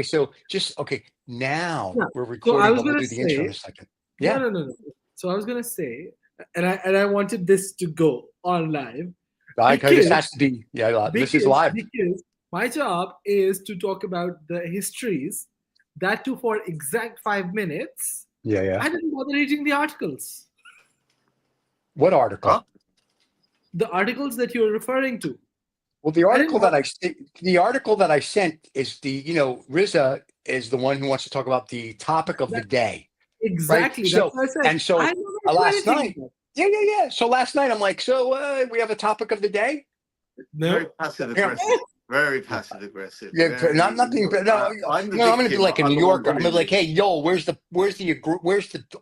So just okay. Now Yeah. we're So I recording, was but we'll gonna do the intro in say, a second. no, Yeah. no, no, no. So I was gonna say, and I wanted this to go on live Okay, this because has to be. Yeah. This is because live. because my job is to talk about the histories, that too for exact 5 minutes. Yeah. Yeah. I didn't bother reading the articles. What article? Huh? The articles that you're referring to. Well, the I didn't article that bother. I sent is Riza is the one who wants to talk about the topic of the That, day, right? exactly. That's So what I said. and so I never do last anything. night, yeah. So last night I'm like, we have a topic of the day. Very No. passive aggressive. Very passive aggressive. Yeah, Very, not being. No, I'm the no, I'm going to be victim. like a I'm New the one Yorker. I'm going to doing be like, hey, this. yo, where's the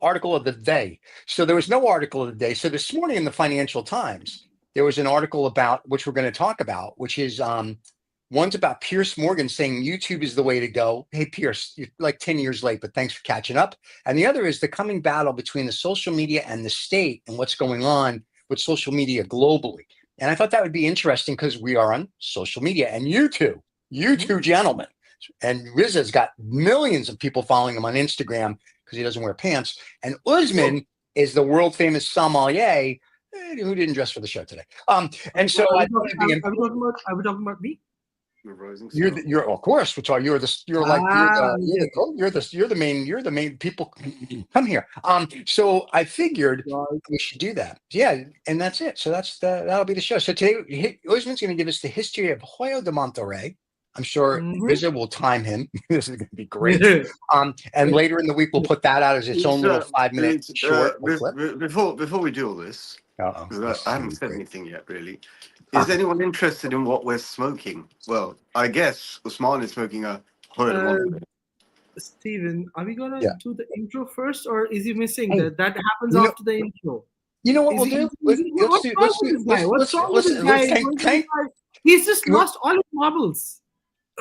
article of the day? So there was no article of the day. So this morning in the Financial Times, there was an article about which we're going to talk about, which is one's about Pierce Morgan saying YouTube is the way to go. Hey, Pierce, you're like 10 years late, but thanks for catching up. And the other is the coming battle between the social media and the state and what's going on with social media globally. And I thought that would be interesting because we are on social media, and you two gentlemen, and Rizza's got millions of people following him on Instagram because he doesn't wear pants. And Usman is the world famous sommelier who didn't dress for the show today. And so I thought it'd be Are we talking about me? you're of course, which are you're the main people. Come here. So I figured we should do that. Yeah, and that's it. So that'll be the show. So today, Usman's going to give us the history of Hoyo de Monterrey. I'm sure Rizzo will time him. This is going to be great. And later in the week, we'll put that out as its own little 5-minute short clip. Before we do all this, because I haven't said anything yet, really. Is anyone interested in what we're smoking? Well, I guess Usman is smoking a Hoyo de Monterrey. Steven, are we gonna do the intro first, or is he missing that? That happens You know- after the intro. You know what we'll do? What's wrong with this guy? He's just lost all his marbles.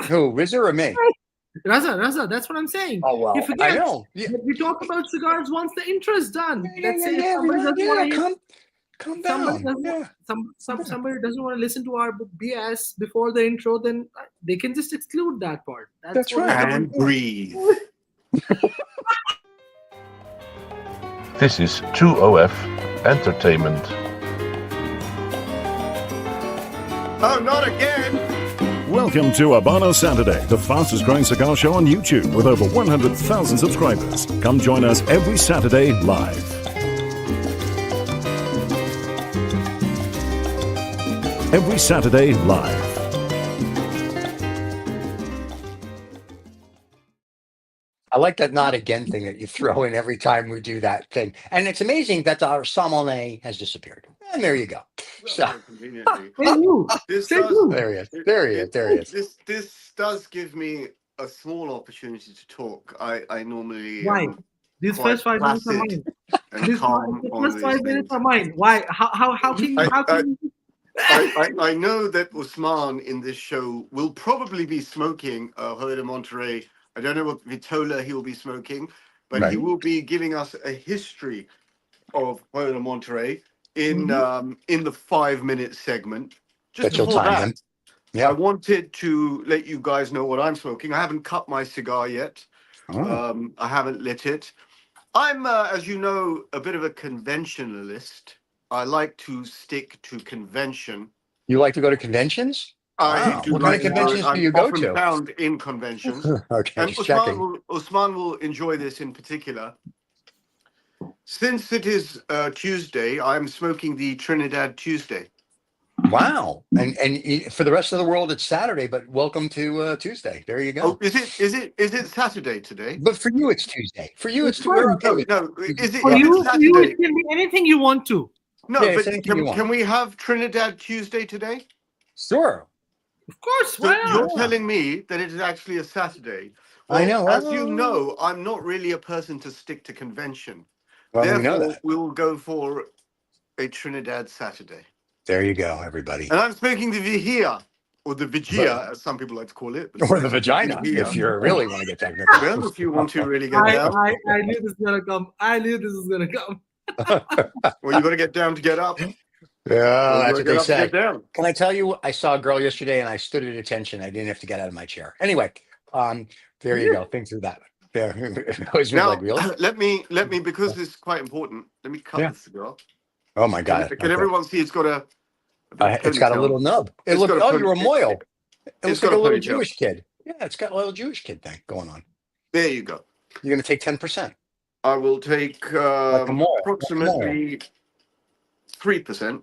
Who, Rizzo or me? Raza, that's what I'm saying. Oh, well, He forgets I know. Yeah. that we talk about cigars once the intro is done. Let's say Yeah, somebody doesn't want to calm somebody down. doesn't somebody doesn't want to listen to our BS before the intro, then they can just exclude that part. That's right. And breathe. This is 2OF Entertainment. Oh, not again! Welcome to Habano Saturday, the fastest growing cigar show on YouTube with over 100,000 subscribers. Come join us every Saturday live. Every Saturday live. I like that not again thing that you throw in every time we do that thing. And it's amazing that our sommelier has disappeared. And there you go. So there he is. This does give me a small opportunity to talk. I normally why these first 5 minutes are mine. The first 5 minutes are mine. Why? How can you? I know that Usman in this show will probably be smoking Hoyo de Monterrey. I don't know what Vitola he will be smoking, but he will be giving us a history of Hoyo de Monterrey in the 5-minute segment. Just before that, I wanted to let you guys know what I'm smoking. I haven't cut my cigar yet. I haven't lit it. I'm, as you know, a bit of a conventionalist. I like to stick to convention. You like to go to conventions? I do. What kind of conventions do you go to? I'm often found in conventions. Okay, and Usman will enjoy this in particular. Since it is Tuesday, I'm smoking the Trinidad Tuesday. Wow! And for the rest of the world, it's Saturday. But welcome to Tuesday. There you go. Oh, is it Saturday today? But for you, it's Tuesday. For you, it's no. Is it For you, Saturday? It can be anything you want to. No, but can we have Trinidad Tuesday today? Sure. Of course. So you're telling me that it is actually a Saturday. Well, I know. As you know, I'm not really a person to stick to convention. Well, therefore, we know that. We will go for a Trinidad Saturday. There you go, everybody. And I'm smoking the Vijia, or the Vigia, as some people like to call it. Or the vagina, if you really want to get technical. Well, if you want to really get down. I knew this was going to come. Well, you got to get down to get up. Yeah, that's what they say. Can I tell you, I saw a girl yesterday and I stood at attention. I didn't have to get out of my chair. Anyway, There you go. Think through that. There. I was Now, like, really? let me, because it's quite important. Let me cut Yeah. the cigar. Oh my God. Can everyone see it's got a It's got a little nub. It's got a Oh, you're a moil. It it's looks got like a a little ponytail. Jewish kid. Yeah, it's got a little Jewish kid thing going on. There you go. You're going to take 10%. I will take Like a mole. approximately 3%.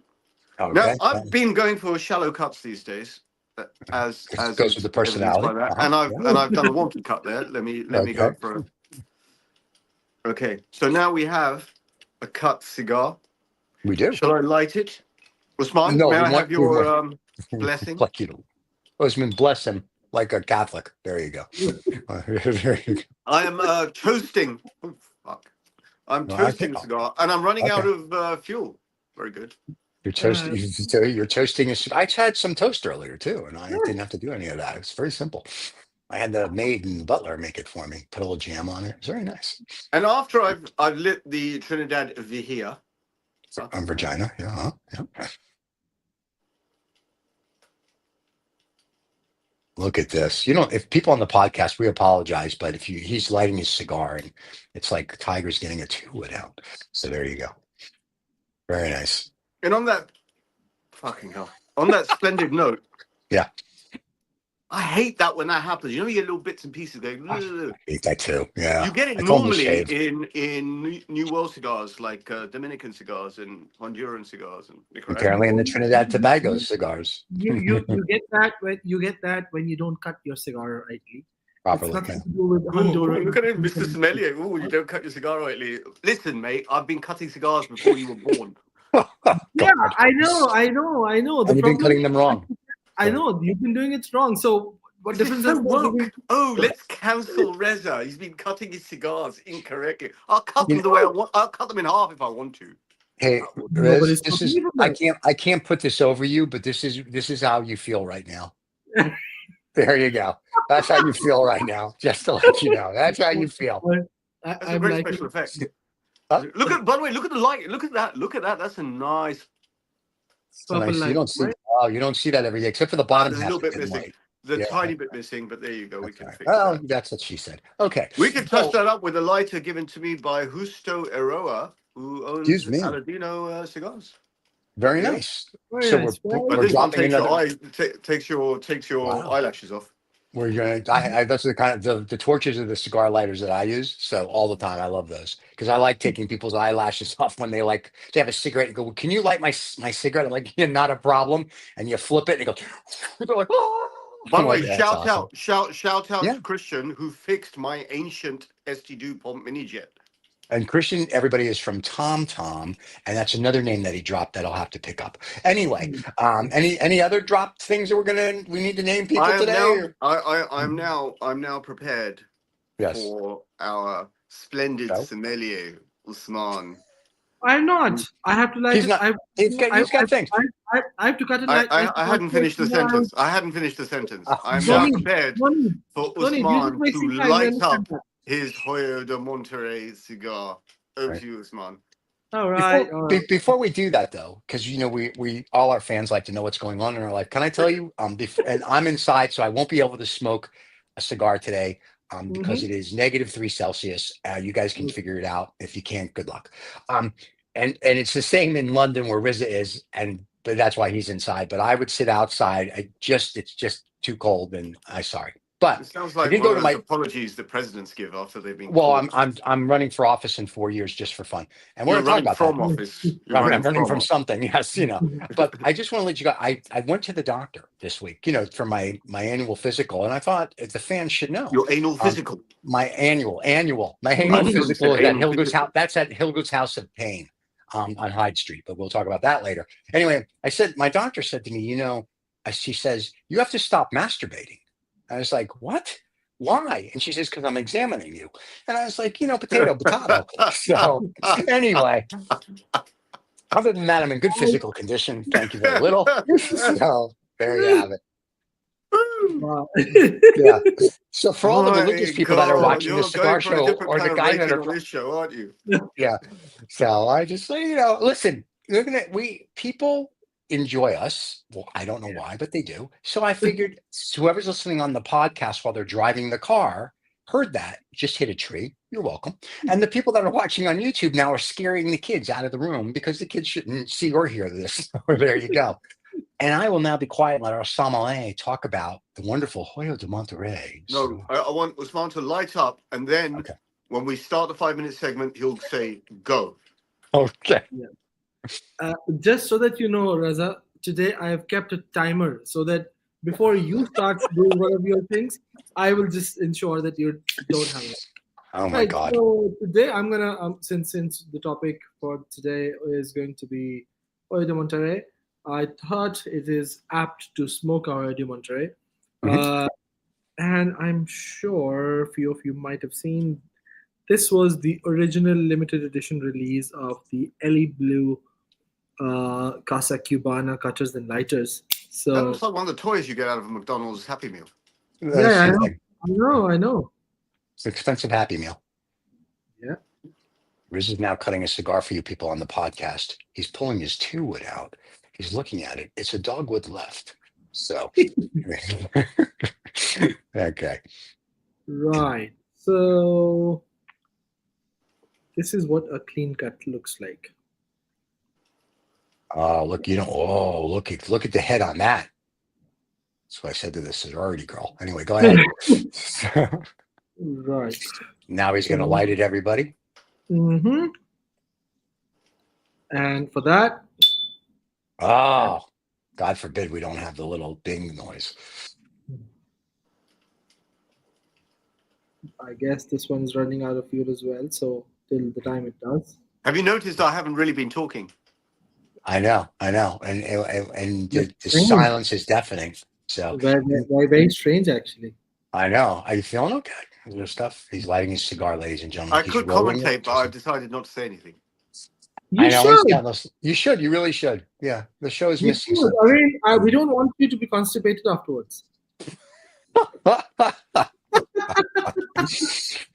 Okay. Now, I've been going for shallow cuts these days, as goes with the personality. by that. And I've done a wonky cut there. Let me go for it. Okay, so now we have a cut cigar. We do. Shall I light it? Usman, No, may I we have your blessing? Like you. Osman, bless him like a Catholic. There you go. I am toasting. Oh, fuck. I'm toasting the cigar, and I'm running out of fuel. Very good. You're toasting. You're toasting. I had some toast earlier too, and I didn't have to do any of that. It's very simple. I had the maid and the butler make it for me. Put a little jam on it. It's very nice. And after I've lit the Trinidad Vihia. Virginia, yeah. Look at this. If people on the podcast, we apologize, but he's lighting his cigar, and it's like Tiger's getting a 2-wood out. So there you go. Very nice. And on that splendid note. Yeah. I hate that when that happens. You get little bits and pieces going. I hate that too. Yeah. You get it normally in New World cigars, like Dominican cigars and Honduran cigars, and apparently in the Trinidad Tobago cigars. You get that when you don't cut your cigar rightly. Properly. It's nothing to do with Honduran. Look at him, Mr. Sommelier. Oh, you don't cut your cigar rightly. Listen, mate, I've been cutting cigars before you were born. Yeah, I know. And you've been cutting them wrong. I know you've been doing it wrong. So what difference does let's cancel Reza. He's been cutting his cigars incorrectly. I'll cut them the way I want. I'll cut them in half if I want to. Hey, Rez, I can't put this over you, but this is how you feel right now. There you go. That's how you feel right now. Just to let you know, that's how you feel. That's a great special effect. By the way, look at the light. Look at that. That's a nice. Nice. You don't see. Wow, you don't see that every day, except for the bottom half. A little bit missing. Tiny bit missing, but there you go. We can fix that. that. That's what she said. Okay. We can touch that up with a lighter given to me by Justo Eroa, who owns Aladino Cigars. Very nice. Very so nice. we're dropping takes your eyelashes off. We're gonna. Those are the kind of the torches are the cigar lighters that I use. So all the time, I love those because I like taking people's eyelashes off when they have a cigarette. And go, can you light my cigarette? I'm like, yeah, not a problem. And you flip it, and it goes. They're like, oh. By the way, shout out to Christian who fixed my ancient ST DuPont mini jet. And Christian, everybody is from Tom, and that's another name that he dropped that I'll have to pick up. Anyway, any other dropped things that we need to name people today? I'm now prepared for our splendid sommelier, Usman. I'm not. I have to light He's not. He's got things. I have to cut it. I hadn't finished the sentence. I'm now prepared for Usman to light up his Hoyo de Monterrey cigar. Over to you, Usman. All right. Before we do that, though, because we all our fans like to know what's going on in our life. Can I tell you? And I'm inside, so I won't be able to smoke a cigar today because it is -3°C. You guys can figure it out. If you can't, good luck. And it's the same in London where Riza is, but that's why he's inside. But I would sit outside. It's just too cold, and I'm sorry. But it sounds like one of those apologies the presidents give after they've been. Well, I'm running for office in 4 years just for fun, and we're talking about from office. I'm running from something, yes, But I just want to let you go. I went to the doctor this week, for my annual physical, and I thought the fans should know. Your annual physical. My annual physical is at Hilgood's house. That's at Hilgood's House of Pain on Hyde Street, but we'll talk about that later. Anyway, my doctor said to me, she says you have to stop masturbating. I was like, what? Why? And she says, because I'm examining you. And I was like, potato. So anyway, other than that, I'm in good physical condition. Thank you very little. So there you have it. Yeah. So for all the religious people that are watching the cigar show or the guys that are this show, aren't you? Yeah. So I just say, listen, people enjoy us. Well, I don't know why, but they do. So I figured whoever's listening on the podcast while they're driving the car, heard that just hit a tree. You're welcome. And the people that are watching on YouTube now are scaring the kids out of the room because the kids shouldn't see or hear this. There you go. And I will now be quiet and let our sommelier talk about the wonderful Hoyo de Monterrey. No, I want Usman to light up, and then when we start the 5-minute segment, he'll say, go. Okay. Just so that you know, Raza, today I have kept a timer so that before you start doing one of your things, I will just ensure that you don't hang up. Oh my God. So today I'm gonna since the topic for today is going to be Hoyo de Monterrey, I thought it is apt to smoke our Hoyo de Monterrey. And I'm sure a few of you might have seen this was the original limited edition release of the Ellie Blue Casa Cubana cutters and lighters. So that looks like one of the toys you get out of a McDonald's Happy Meal. Yeah, I know. It's an expensive Happy Meal. Yeah. Riz is now cutting a cigar for you people on the podcast. He's pulling his 2-wood out. He's looking at it. It's a dogwood left. So, okay. Right. So this is what a clean cut looks like. Oh, look, look at the head on that. That's what I said to the sorority girl. Anyway, go ahead. Right. Now he's going to light it, everybody. Mm-hmm. And for that. Oh, God forbid we don't have the little ding noise. I guess this one's running out of fuel as well. So till the time it does. Have you noticed I haven't really been talking? I know. And the silence is deafening. So very strange, actually. I know. Are you feeling okay? Is there stuff? He's lighting his cigar, ladies and gentlemen. I could commentate, but I've decided not to say anything. You should. You should. You really should. Yeah, the show is missing. I mean, we don't want you to be constipated afterwards.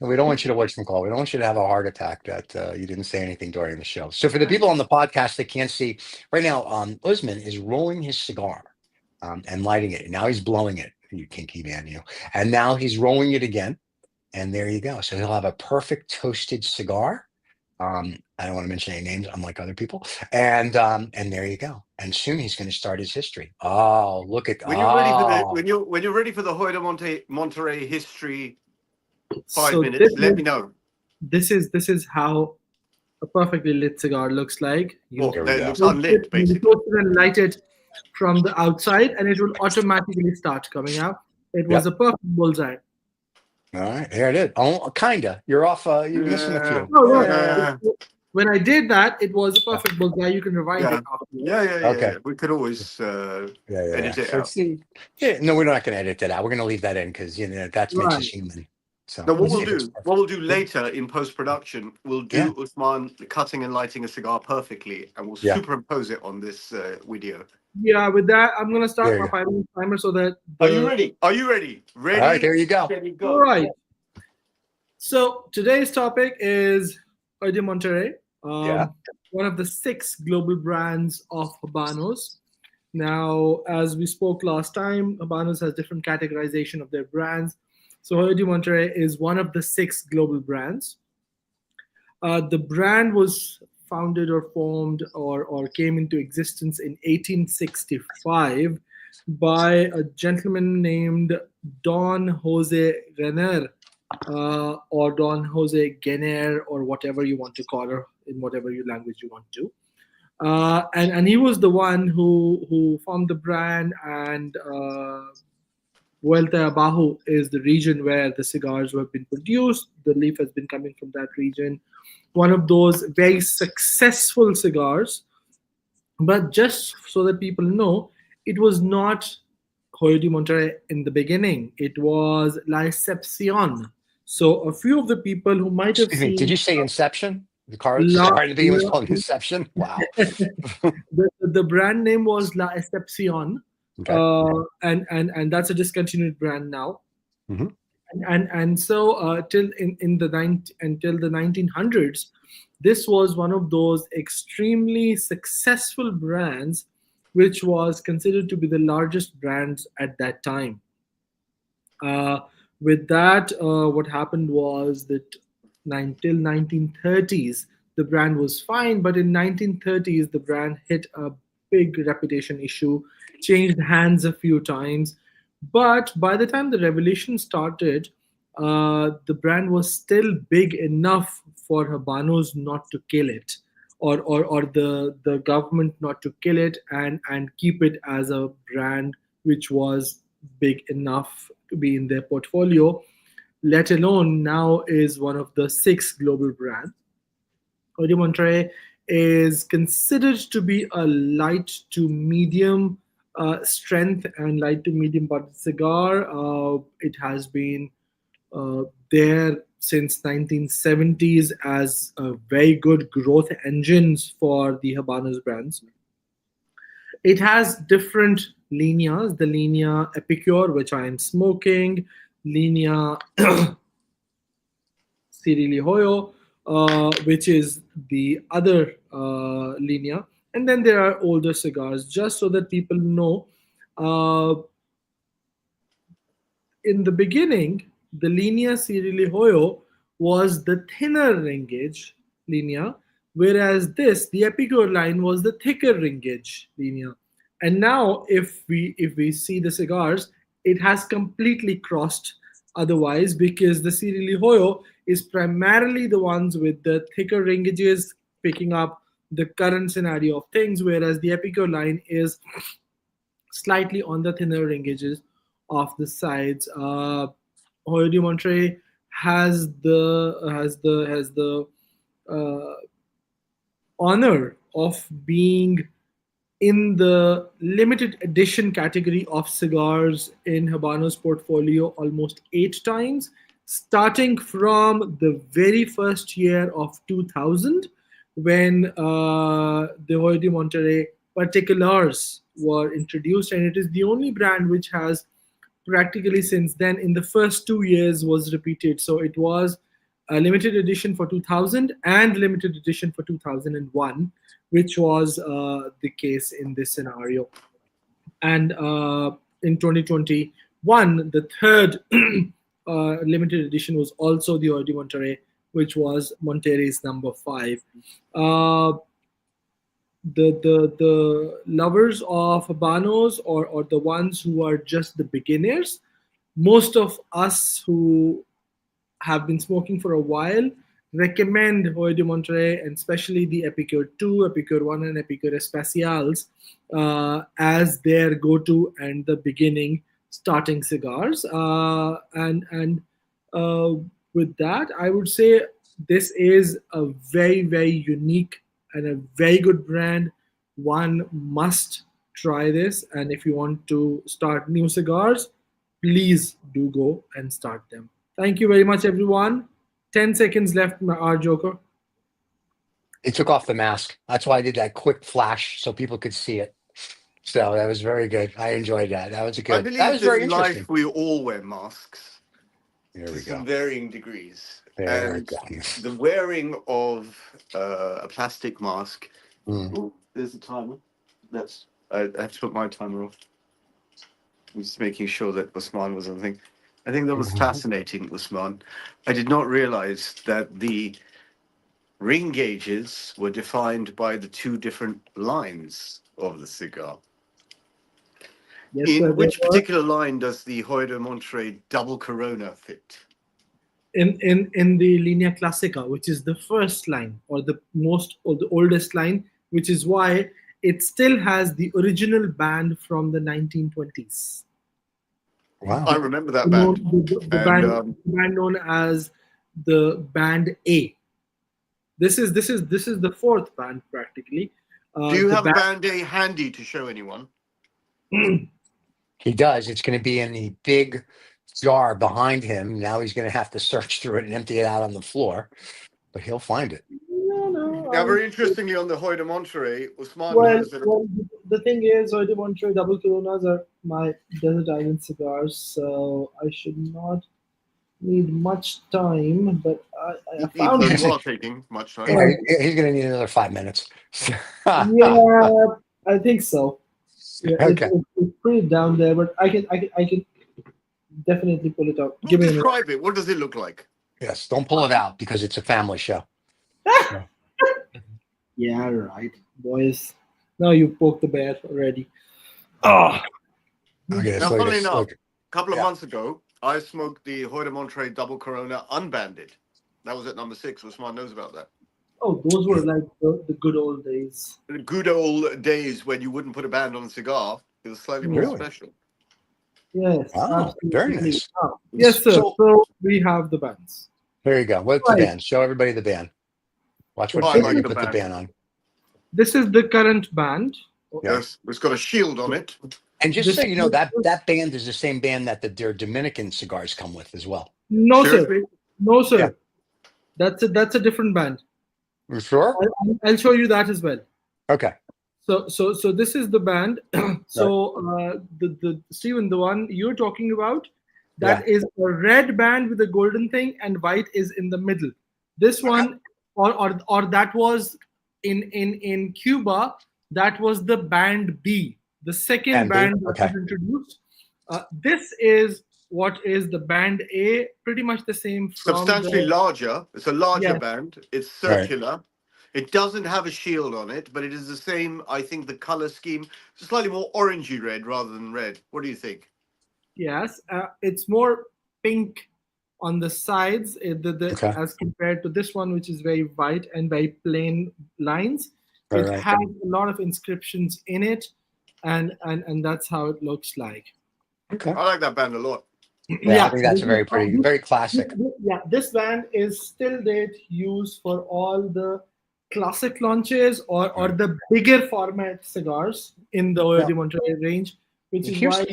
We don't want you to watch them call. We don't want you to have a heart attack that you didn't say anything during the show. So for the people on the podcast that can't see, right now, Usman is rolling his cigar and lighting it. Now he's blowing it. You kinky man, you. And now he's rolling it again. And there you go. So he'll have a perfect toasted cigar. I don't want to mention any names, unlike other people. And there you go. And soon he's going to start his history. Oh, look at when you're ready for the Hoyo de Monterrey history 5 minutes. Let me know. This is how a perfectly lit cigar looks like. It looks unlit, basically. You and light it from the outside, and it will automatically start coming out. It was a perfect bullseye. All right, there it is. Oh, kinda. You're off. You're missing a few. No. When I did that, it was a perfect bullseye. You can rewind it. Okay. We could always edit it out. No, we're not going to edit that out. We're going to leave that in because that makes us human. So now, what we'll do later in post production, we'll do Usman cutting and lighting a cigar perfectly, and we'll superimpose it on this video. Yeah, with that, I'm gonna start my 5-minute timer so that. Are you ready? Ready? All right, there you go. All right. So today's topic is Hoyo de Monterrey, one of the 6 global brands of Habanos. Now, as we spoke last time, Habanos has different categorization of their brands. So Hoyo de Monterrey is one of the 6 global brands. The brand was founded or formed or came into existence in 1865 by a gentleman named Don Jose Renner or Don Jose Genner or whatever you want to call her in whatever language you want to. And he was the one who formed the brand, and Vuelta Abajo is the region where the cigars have been produced. The leaf has been coming from that region. One of those very successful cigars. But just so that people know, it was not Hoyo de Monterrey in the beginning. It was La Excepción. So a few of the people who might have seen... Did you say Inception? The car at the beginning was called Inception? Wow. The brand name was La Excepción. Okay. And that's a discontinued brand now. Mm-hmm. And so until the 1900s, this was one of those extremely successful brands, which was considered to be the largest brands at that time. With that, what happened was that till 1930s, the brand was fine, but in 1930s, the brand hit a big reputation issue, changed hands a few times. But by the time the revolution started, the brand was still big enough for Habanos not to kill it, or the government not to kill it and keep it as a brand which was big enough to be in their portfolio, let alone now is one of the six global brands. Hoyo de Monterrey is considered to be a light to medium strength and light to medium bodied cigar. It has been there since 1970s as a very good growth engines for the Habanos brands. It has different lineas, the linea Epicure, which I am smoking, linea Cirilli Hoyo, which is the other linea. And then there are older cigars, just so that people know. In the beginning, the linea Cirilli Hoyo was the thinner ring gauge linea, whereas the Epicure line, was the thicker ring gauge linea. And now, if we see the cigars, it has completely crossed otherwise, because the Cirilli Hoyo is primarily the ones with the thicker ring gauges picking up the current scenario of things, whereas the Epicure line is slightly on the thinner ring gauges of the sides. Hoyo de Monterrey has the honor of being in the limited edition category of cigars in Habano's portfolio almost 8 times, starting from the very first year of 2000, when the Hoyo de Monterrey particulars were introduced, and it is the only brand which has practically since then, in the first 2 years, was repeated. So it was a limited edition for 2000 and limited edition for 2001, which was the case in this scenario. And in 2021, the third limited edition was also the Hoyo de Monterrey, which was Monterrey's number 5. The lovers of Habanos, or the ones who are just the beginners, most of us who have been smoking for a while recommend Hoyo de Monterrey, and especially the Epicure 2, Epicure 1, and Epicure Especials as their go-to and the beginning starting cigars. And with that, I would say this is a very, very unique and a very good brand. One must try this, and if you want to start new cigars, please do go and start them. Thank you very much, everyone. 10 seconds left, our Joker. It took off the mask. That's why I did that quick flash so people could see it. So that was very good. I enjoyed that. That was good. That was very in interesting. life we all wear masks There we to some go. varying degrees. There we And go. the wearing of a plastic mask. Mm. Oh, there's the timer. I have to put my timer off. I'm just making sure that Usman was on the thing. I think that was fascinating, Usman. I did not realize that the ring gauges were defined by the two different lines of the cigar. Yes, In sir, which particular line does the Hoyo de Monterrey double Corona fit? in the Linea Classica, which is the first line, or the oldest line, which is why it still has the original band from the 1920s. Wow. I remember that band. The band known as the Band A. This is the fourth band practically. Do you have Band A handy to show anyone? He does. It's going to be in the big jar behind him. Now he's going to have to search through it and empty it out on the floor, but he'll find it. Now, very interestingly, on the Hoyo de Monterrey, Usman knows that. Well, the thing is, Hoyo de Monterrey double Coronas are my desert island cigars, so I should not need much time. But I found it. You are taking much time. Yeah, he's going to need another 5 minutes. Yeah, I think so. Yeah, okay. It's pretty down there, but I can definitely pull it out. Give me a minute. Describe it. What does it look like? Yes, don't pull it out because it's a family show. Yeah, right, boys. Now you poked the bear already. Oh, Okay, Now, so funnily it's enough, like, a couple of yeah. months ago, I smoked the Hoyo de Monterrey Double Corona unbanded. That was at number 6. Usman knows about that. oh, those were like the good old days. The good old days when you wouldn't put a band on a cigar. It was slightly more Really? special. Yes, Oh, very absolutely. nice. Yes, sir. So So we have the bands. there you go. What's the Right. band? Show everybody the band. Watch what Oh, I finger like you the put the band. band on. This is the current band. Yeah. Yes, it's got a shield on it. And just This so you know, is- that band is the same band that their Dominican cigars come with as well. No, sir. Seriously? No, sir. Yeah. That's a different band. You sure? I'll show you that as well. Okay. So this is the band. So the Steven, the one you're talking about, that is a red band with a golden thing, and white is in the middle. This one, or that was in Cuba, that was the band B, the second Band B, band that okay. was introduced. This is what is the band A, pretty much the same. From Substantially larger. It's a larger Yes. band. It's circular. It doesn't have a shield on it, but it is the same, I think, the color scheme. It's slightly more orangey red rather than red. What do you think? Yes, it's more pink on the sides Okay. as compared to this one, which is very white and very plain lines. Right, It right. has a lot of inscriptions in it, and that's how it looks like. Okay. I like that band a lot. Yeah, I think that's a very pretty, very classic. Yeah, this band is still date used for all the classic launches or the bigger format cigars in the Hoyo de Monterrey range, which is why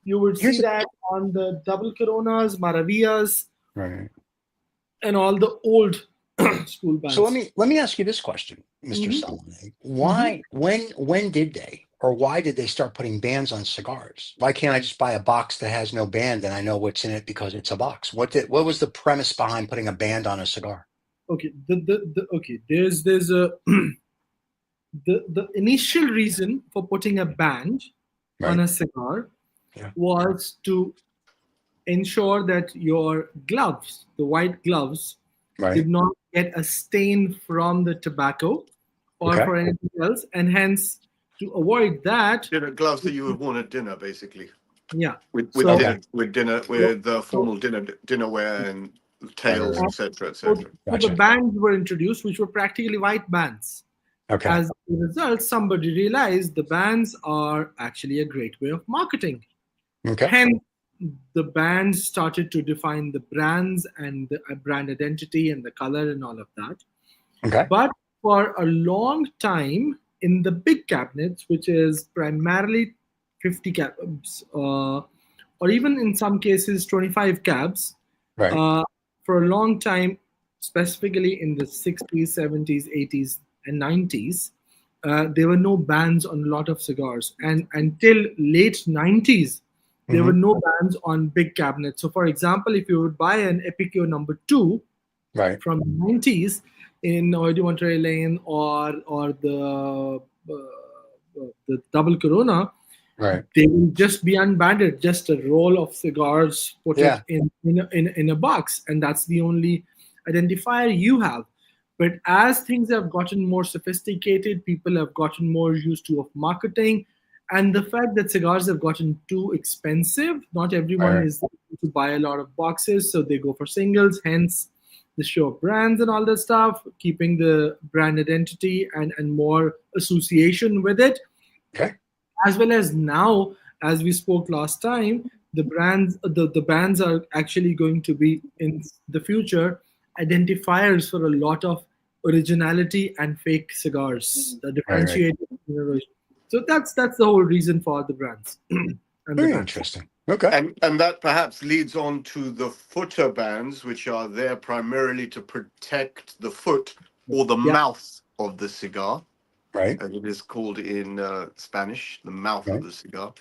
you would see that on the double Coronas, Maravillas, Right. and all the old school bands. So let me ask you this question, Mr. Sommelier. Why, when did they, or why did they start putting bands on cigars? Why can't I just buy a box that has no band and I know what's in it because it's a box? What was the premise behind putting a band on a cigar? Okay, there's a the initial reason for putting a band on a cigar was to ensure that your gloves, the white gloves, did not get a stain from the tobacco or for anything else, and hence to avoid that, Gloves that you would want at dinner, basically. Yeah, with formal dinnerware and tails, etc., etc. So the bands were introduced, which were practically white bands. As a result, somebody realized the bands are actually a great way of marketing. Hence, the bands started to define the brands and the brand identity and the color and all of that. But for a long time, in the big cabinets, which is primarily 50 cabs, or even in some cases 25 cabs, for a long time, specifically in the 60s, 70s, 80s, and 90s, there were no bans on a lot of cigars. And until late 90s, there were no bans on big cabinets. So, for example, if you would buy an Epicure number 2 from the 90s in Hoyo de Monterrey Lane or the double Corona, they will just be unbanded, just a roll of cigars put it in a box, and that's the only identifier you have. But as things have gotten more sophisticated, people have gotten more used to of marketing, and the fact that cigars have gotten too expensive, not everyone is able to buy a lot of boxes, so they go for singles, hence the show of brands and all that stuff, keeping the brand identity and more association with it. As well as now, as we spoke last time, the bands are actually going to be in the future identifiers for a lot of originality and fake cigars, the differentiated. So that's the whole reason for the brands. Very interesting. Okay. And that perhaps leads on to the footer bands, which are there primarily to protect the foot or the mouth of the cigar. As it is called in Spanish, the mouth of the cigar.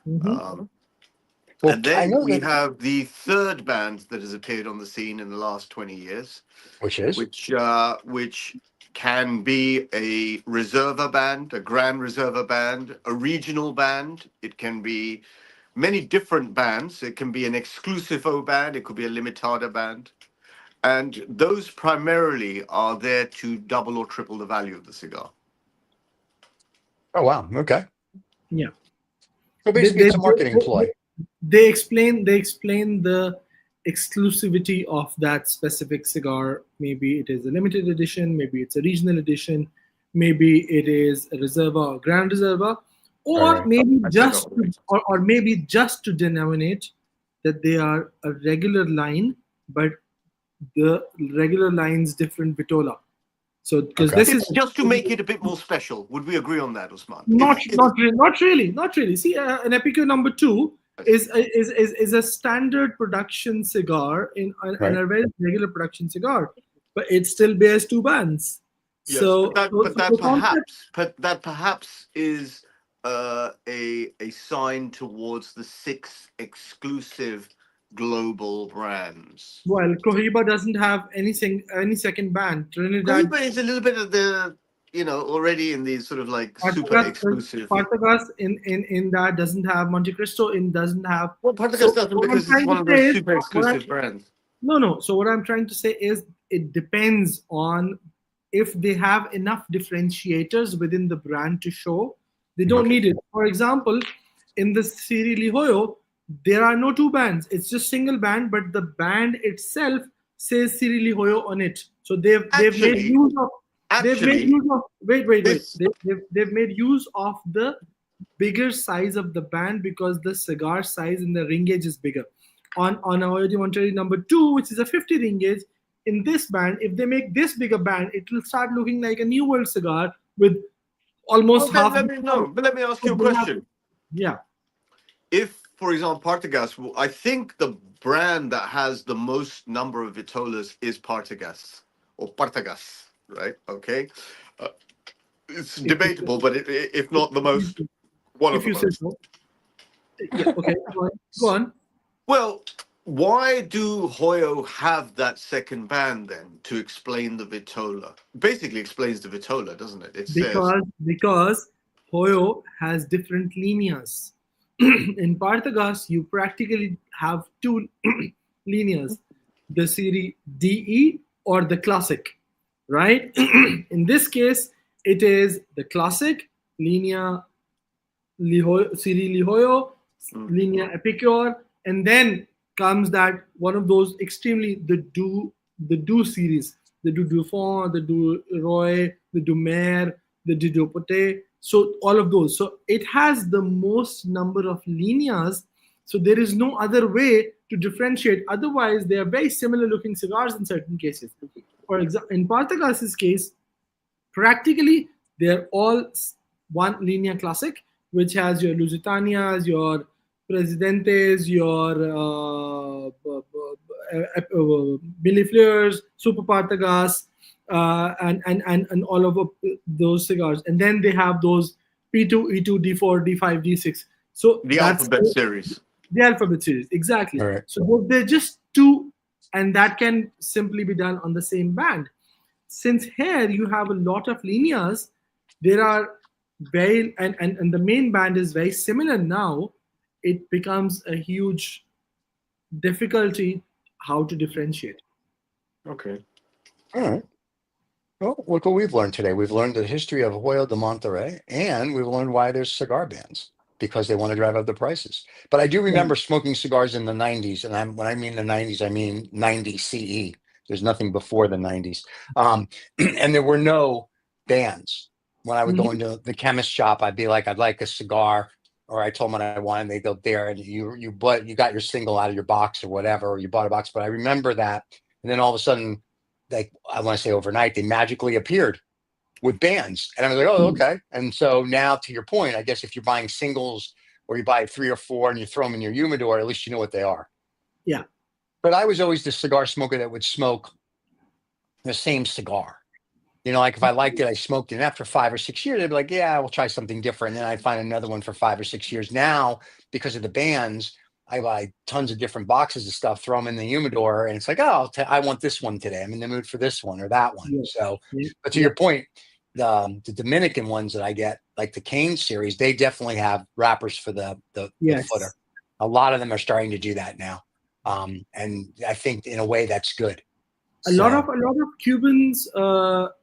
And then we have the third band that has appeared on the scene in the last 20 years. Which can be a reserva band, a grand reserva band, a regional band. It can be many different bands. It can be an exclusivo band, it could be a limitada band. And those primarily are there to double or triple the value of the cigar. Oh, wow. Okay. Yeah. So basically, it's a marketing ploy. They explain the exclusivity of that specific cigar. Maybe it is a limited edition, maybe it's a regional edition, maybe it is a Reserva or Grand Reserva, or Right. maybe maybe just to denominate that they are a regular line, but the regular line's different vitola. So because Okay. this is Just to make it a bit more special. Would we agree on that, Usman? not really. See, an Epicure number 2 is a standard production cigar in a very regular production cigar, but it still bears 2 bands. Yes, So, but that perhaps is a sign towards the 6 exclusive global brands. well, Cohiba doesn't have any second band. Trinidad Cohiba is a little bit of the, already in these sort of like super exclusive. Partagas in that doesn't have Monte Cristo. It doesn't have. Well, Partagas doesn't because it's one of those super exclusive brands. No. So what I'm trying to say is it depends on if they have enough differentiators within the brand to show. They don't need it. For example, in the Serie Li Hoyo, there are no 2 bands. It's just single band, but the band itself says Serie Li Hoyo on it. So they've made use of. They've made use of. Wait. They've made use of the bigger size of the band because the cigar size in the ring gauge is bigger. On Hoyo de Monterrey number 2, which is a 50 ring gauge, in this band, if they make this bigger band, it will start looking like a New World cigar with almost half. Let me ask you a question. Yeah. If, for example, Partagas, I think the brand that has the most number of vitolas is Partagas or Partagas, right? Okay. It's debatable, but if not the most, one of the most. So. Yeah, okay, go on. Well, why do Hoyo have that second band then to explain the vitola? Basically explains the vitola, doesn't it? Because Hoyo has different líneas. In Partagas, you practically have 2 líneas, the Serie DE or the Classic, right? In this case, it is the Classic, Linea Serie Li Hoyo, Linea Epicure, and then comes that one of those extremely the Do series, the Do Dufont, the Do Roy, the Do Mer, the Do Pote. So all of those. So it has the most number of líneas. So there is no other way to differentiate. Otherwise, they are very similar looking cigars in certain cases. For example, in Partagas's case, practically they're all one Linea Classic, which has your Lusitanias, your Presidentes, your Millefleurs, Super Partagas, and all of those cigars. And then they have those P2, E2, D4, D5, D6. So the alphabet series. The alphabet series, exactly. Right. So they're just 2, and that can simply be done on the same band. Since here you have a lot of líneas, there are very and the main band is very similar now. It becomes a huge difficulty how to differentiate. Okay. All right. Well, look what we've learned today. We've learned the history of Hoyo de Monterrey, and we've learned why there's cigar bans, because they want to drive up the prices. But I do remember smoking cigars in the 90s, and when I mean the 90s, I mean 90 CE. There's nothing before the 90s. And there were no bans. When I would go into the chemist shop, I'd be like, I'd like a cigar, or I told them what I wanted. They go there, and you got your single out of your box or whatever, or you bought a box. But I remember that, and then all of a sudden, like I want to say overnight, they magically appeared with bans, and I was like, oh, okay. And so now, to your point, I guess if you're buying singles or you buy 3 or 4 and you throw them in your humidor, at least you know what they are. Yeah. But I was always the cigar smoker that would smoke the same cigar. You know, like if I liked it, I smoked it. And after 5 or 6 years, I'd be like, yeah, we'll try something different. And then I'd find another one for 5 or 6 years. Now, because of the bans, I buy tons of different boxes of stuff, throw them in the humidor, and it's like, oh, I want this one today. I'm in the mood for this one or that one. Yeah. So, but to your point, the Dominican ones that I get, like the Cane series, they definitely have wrappers for the footer. A lot of them are starting to do that now. And I think in a way that's good. A lot of Cubans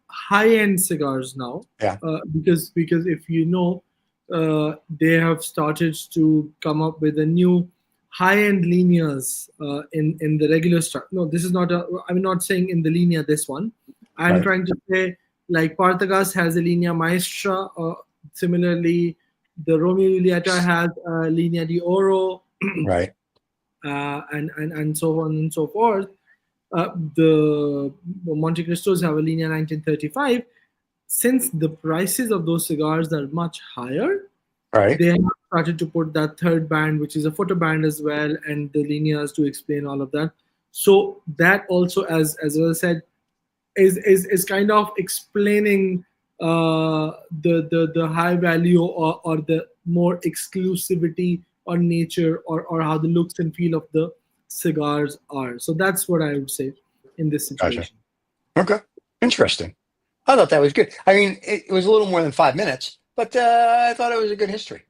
high-end cigars now. Yeah. Because if you know, they have started to come up with a new high-end lineas in the regular stuff. No, this is not I'm not saying in the linea this one. I'm trying to say like Partagas has a linea Maestra. Similarly, the Romeo y Julieta has a linea de Oro. Right. And so on and so forth. The Monte Cristos have a linea 1935. Since the prices of those cigars are much higher, right, they have started to put that third band, which is a photo band as well, and the lineas to explain all of that. So that also, as I said, is kind of explaining the high value or the more exclusivity or nature or how the looks and feel of the cigars are. So that's what I would say in this situation. Gotcha. Okay, interesting. I thought that was good. I mean, it was a little more than 5 minutes, but I thought it was a good history.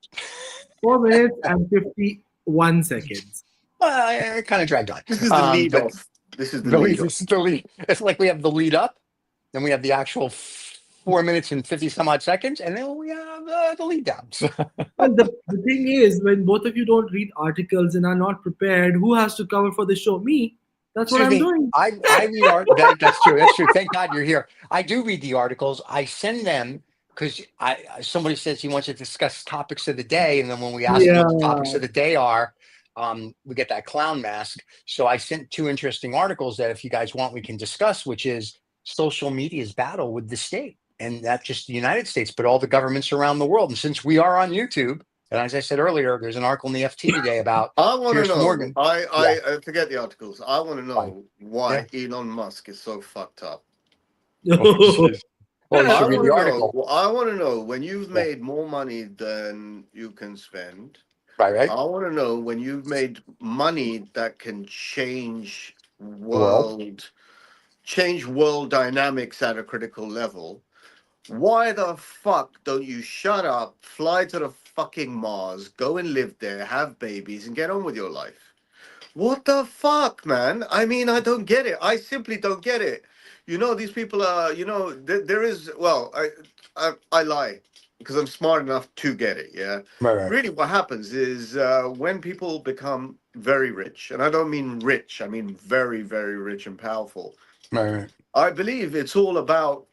4 minutes and 51 seconds. Well, it kind of dragged on. This is the lead off. This is the lead. This is the lead. It's like we have the lead up, then we have the actual 4 minutes and 50 some odd seconds, and then we have the lead down. Well, the thing is, when both of you don't read articles and are not prepared, who has to cover for the show? Me. That's what I'm doing. I read articles. That's true. That's true. Thank God you're here. I do read the articles. I send them because somebody says he wants to discuss topics of the day, and then when we ask him what the topics of the day are, we get that clown mask. So I sent 2 interesting articles that if you guys want, we can discuss, which is social media's battle with the state, and not just the United States, but all the governments around the world. And since we are on YouTube, and as I said earlier, there's an article in the FT today about I want to know. Morgan. I forget the articles. I want to know why Elon Musk is so fucked up. Well, you should read the article. I want to know when you've made more money than you can spend. Right. I want to know when you've made money that can change world dynamics at a critical level. Why the fuck don't you shut up, fly to the fucking Mars, go and live there, have babies, and get on with your life? What the fuck, man? I mean, I don't get it. I simply don't get it. You know, these people are, there is, well, I lie because I'm smart enough to get it, yeah? Right. Really what happens is when people become very rich, and I don't mean rich, I mean very, very rich and powerful. Right. I believe it's all about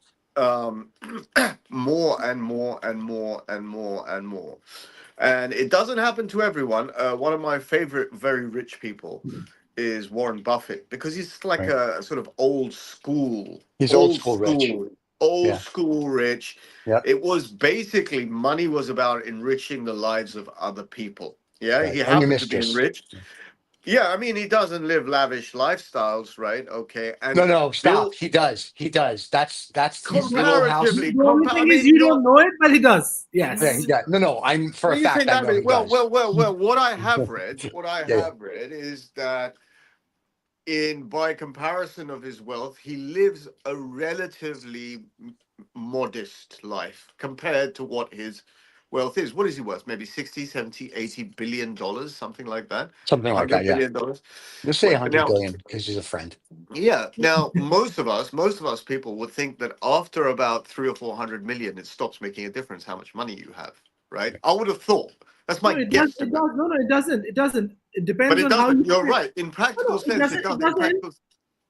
more and more and more and more and more. And it doesn't happen to everyone. One of my favorite very rich people is Warren Buffett, because he's like a sort of old school. He's old school rich. Old school rich. Yep. It was basically money was about enriching the lives of other people. Yeah, right. He happened to be enriched. Yeah, I mean, he doesn't live lavish lifestyles, right? Okay. And no, stop. He does. That's his little house. The only thing is you don't know it, but he does. Yes. Yeah, he does. No, I'm for a fact. I know he well, does. well, what I have read, read is that by comparison of his wealth, he lives a relatively modest life compared to what his wealth is. What is he worth? Maybe 60, 70, 80 billion dollars, something like that. Something like that, yeah. $100 billion. Let's say 100 billion because he's a friend. Yeah. Now, most of us people would think that after about 300 or 400 million, it stops making a difference how much money you have, right? I would have thought. That's my guess. No, it doesn't. It doesn't. It depends but it on doesn't. how You're right. In practical sense, it doesn't.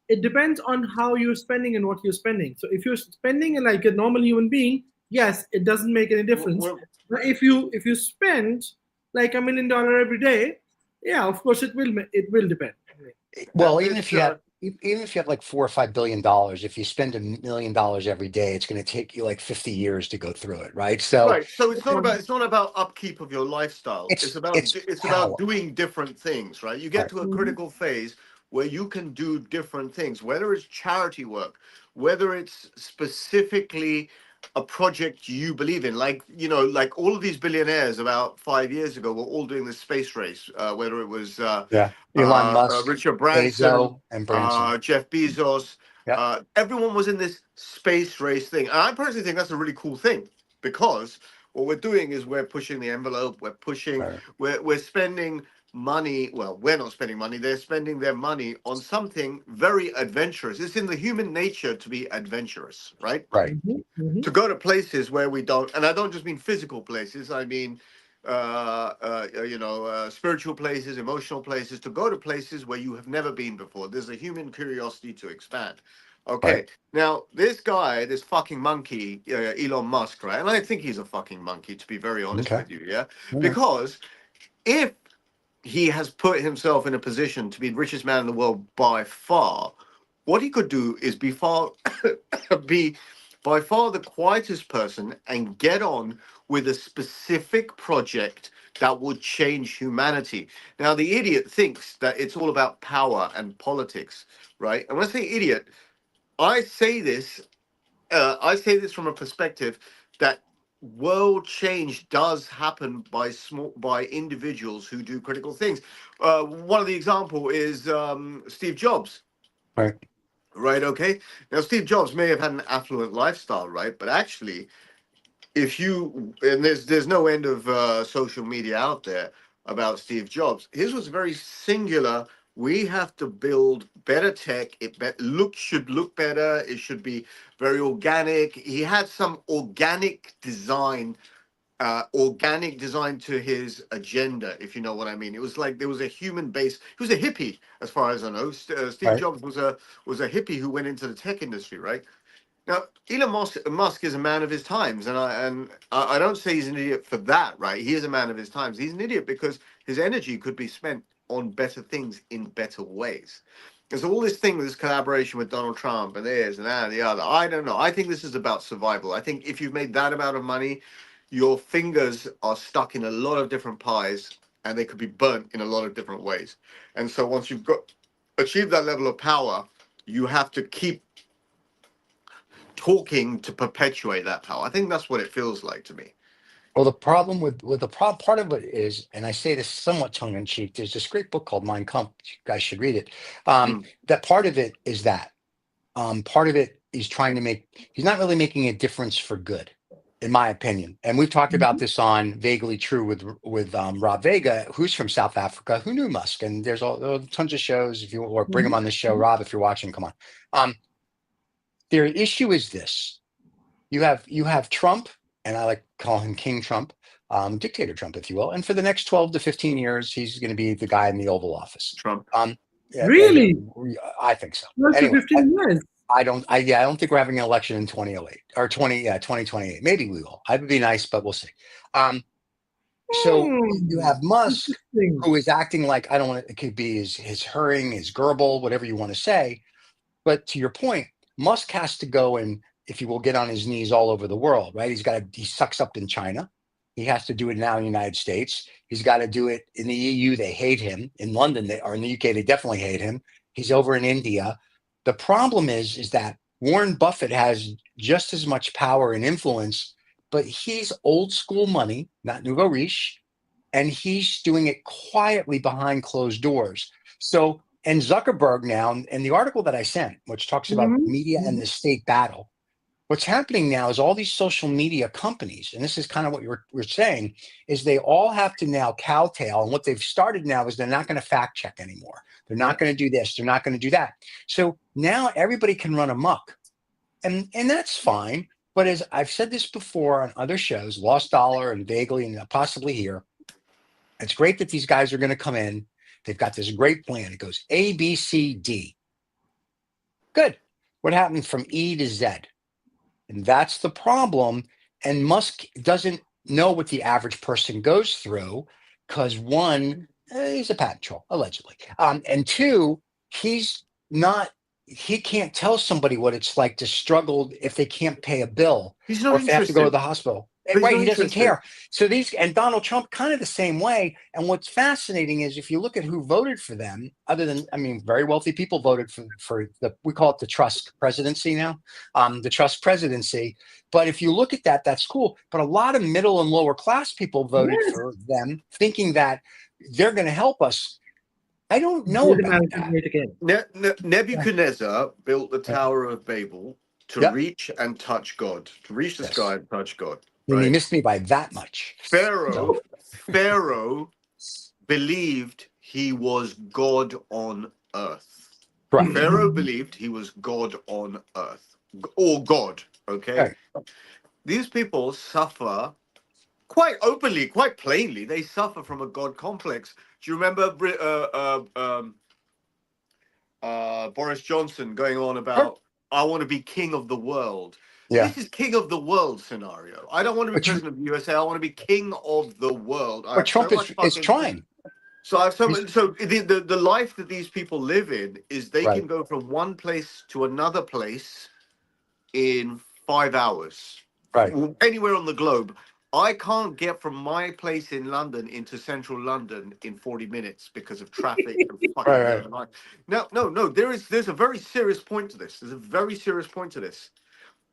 It depends on how you're spending and what you're spending. So if you're spending like a normal human being, yes, it doesn't make any difference. But if you spend like $1 million every day, yeah, of course it will depend. Well, even if you have like $4 or $5 billion, if you spend $1 million every day, it's going to take you like 50 years to go through it, right? So it's not about upkeep of your lifestyle. It's about doing different things, right? You get to a critical phase where you can do different things, whether it's charity work, whether it's specifically a project you believe in, like all of these billionaires about 5 years ago were all doing the space race, whether it was Elon Musk, Richard Branson, and Jeff Bezos. Everyone was in this space race thing, and I personally think that's a really cool thing, because what we're doing is we're pushing the envelope, we're spending money. Well, we're not spending money. They're spending their money on something very adventurous. It's in the human nature to be adventurous, right? Right. To go to places where we don't, and I don't just mean physical places. I mean, spiritual places, emotional places. To go to places where you have never been before. There's a human curiosity to expand. Okay, Right. now this guy, this fucking monkey, Elon Musk, right? And I think he's a fucking monkey, to be very honest Okay. with you, yeah? Yeah. Because if he has put himself in a position to be the richest man in the world by far, what he could do is be by far the quietest person and get on with a specific project that will change humanity. Now, the idiot thinks that it's all about power and politics, right? And when I say idiot, I say this from a perspective that world change does happen by individuals who do critical things. One of the example is Steve Jobs. Right. Right. Okay. Now, Steve Jobs may have had an affluent lifestyle, right? But actually, if you and there's no end of social media out there about Steve Jobs. His was very singular. We have to build better tech. Should look better. It should be very organic. He had some organic design to his agenda, if you know what I mean. It was like there was a human base. He was a hippie, as far as I know. Steve Right. Jobs was a hippie who went into the tech industry, right? Now, Elon Musk is a man of his times, and I don't say he's an idiot for that, right? He is a man of his times. He's an idiot because his energy could be spent on better things in better ways. And so all this thing, this collaboration with Donald Trump and this and that and the other, I don't know. I think this is about survival. I think if you've made that amount of money, your fingers are stuck in a lot of different pies, and they could be burnt in a lot of different ways. And so once you've achieved that level of power, you have to keep talking to perpetuate that power. I think that's what it feels like to me. Well, the problem with part of it is, and I say this somewhat tongue in cheek, there's this great book called Mein Kampf. You guys should read it. That part of it is that part of it is trying to he's not really making a difference for good, in my opinion. And we've talked about this on Vaguely True with Rob Vega, who's from South Africa, who knew Musk. And there's tons of shows. If you or bring him on the show, Rob, if you're watching, come on. Their issue is this: you have Trump, and I like to call him King Trump, dictator Trump, if you will. And for the next 12 to 15 years, he's going to be the guy in the Oval Office. Trump. Really? I think so. 12 to Anyway, 15 years. I don't think we're having an election in 2008 or 2028. Maybe we will. I would be nice, but we'll see. So you have Musk, who is acting like, I don't want it could be his hurrying, his gerbil, whatever you want to say. But to your point, Musk has to go and, if you will, get on his knees all over the world, right? He sucks up in China. He has to do it now in the United States. He's got to do it in the EU. They hate him. In London, or in the UK, they definitely hate him. He's over in India. The problem is that Warren Buffett has just as much power and influence, but he's old school money, not nouveau riche, and he's doing it quietly behind closed doors. So, and Zuckerberg now, and the article that I sent, which talks about media and the state battle, what's happening now is all these social media companies, and this is kind of what we're saying, is they all have to now cowtail. And what they've started now is they're not going to fact check anymore. They're not going to do this. They're not going to do that. So now everybody can run amok. And that's fine. But as I've said this before on other shows, Lost Dollar and Vaguely and possibly here, it's great that these guys are going to come in. They've got this great plan. It goes A, B, C, D. Good. What happened from E to Z? And that's the problem. And Musk doesn't know what the average person goes through because, one, he's a patent troll, allegedly. And two, he can't tell somebody what it's like to struggle if they can't pay a bill or if they have to go to the hospiel. Right, he doesn't care. So and Donald Trump kind of the same way. And what's fascinating is if you look at who voted for them, other than, very wealthy people voted for we call it the trust presidency now, the trust presidency. But if you look at that, that's cool. But a lot of middle and lower class people voted for them, thinking that they're going to help us. I don't know about that. Nebuchadnezzar built the Tower of Babel to reach and touch God, to reach the sky and touch God. Right? And he missed me by that much. Pharaoh believed he was God on earth. Correct. Pharaoh believed he was God on earth, or God. Okay, Right. these people suffer quite openly, quite plainly. They suffer from a God complex. Do you remember Boris Johnson going on Sure. about, I want to be king of the world? Yeah. This is king of the world scenario. I don't want to be But president of the USA. I want to be king of the world. I have so Trump much is fucking. trying. So I have so He's much. So the life that these people live in is they right. can go from one place to another place in 5 hours, Right. anywhere on the globe. I can't get from my place in London into central London in 40 minutes because of traffic and fucking Right. Right. no. There's a very serious point to this. There's a very serious point to this.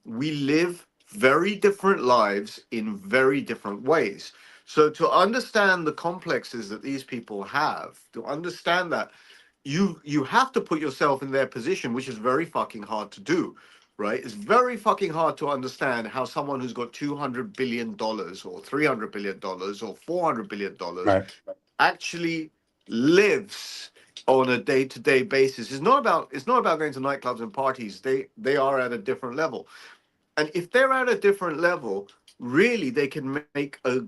We live very different lives in very different ways. So to understand the complexes that these people have, to understand that, you have to put yourself in their position, which is very fucking hard to do, right? It's very fucking hard to understand how someone who's got $200 billion or $300 billion or $400 billion Right. actually lives on a day-to-day basis. It's not about going to nightclubs and parties. They are at a different level. And if they're at a different level, really they can make a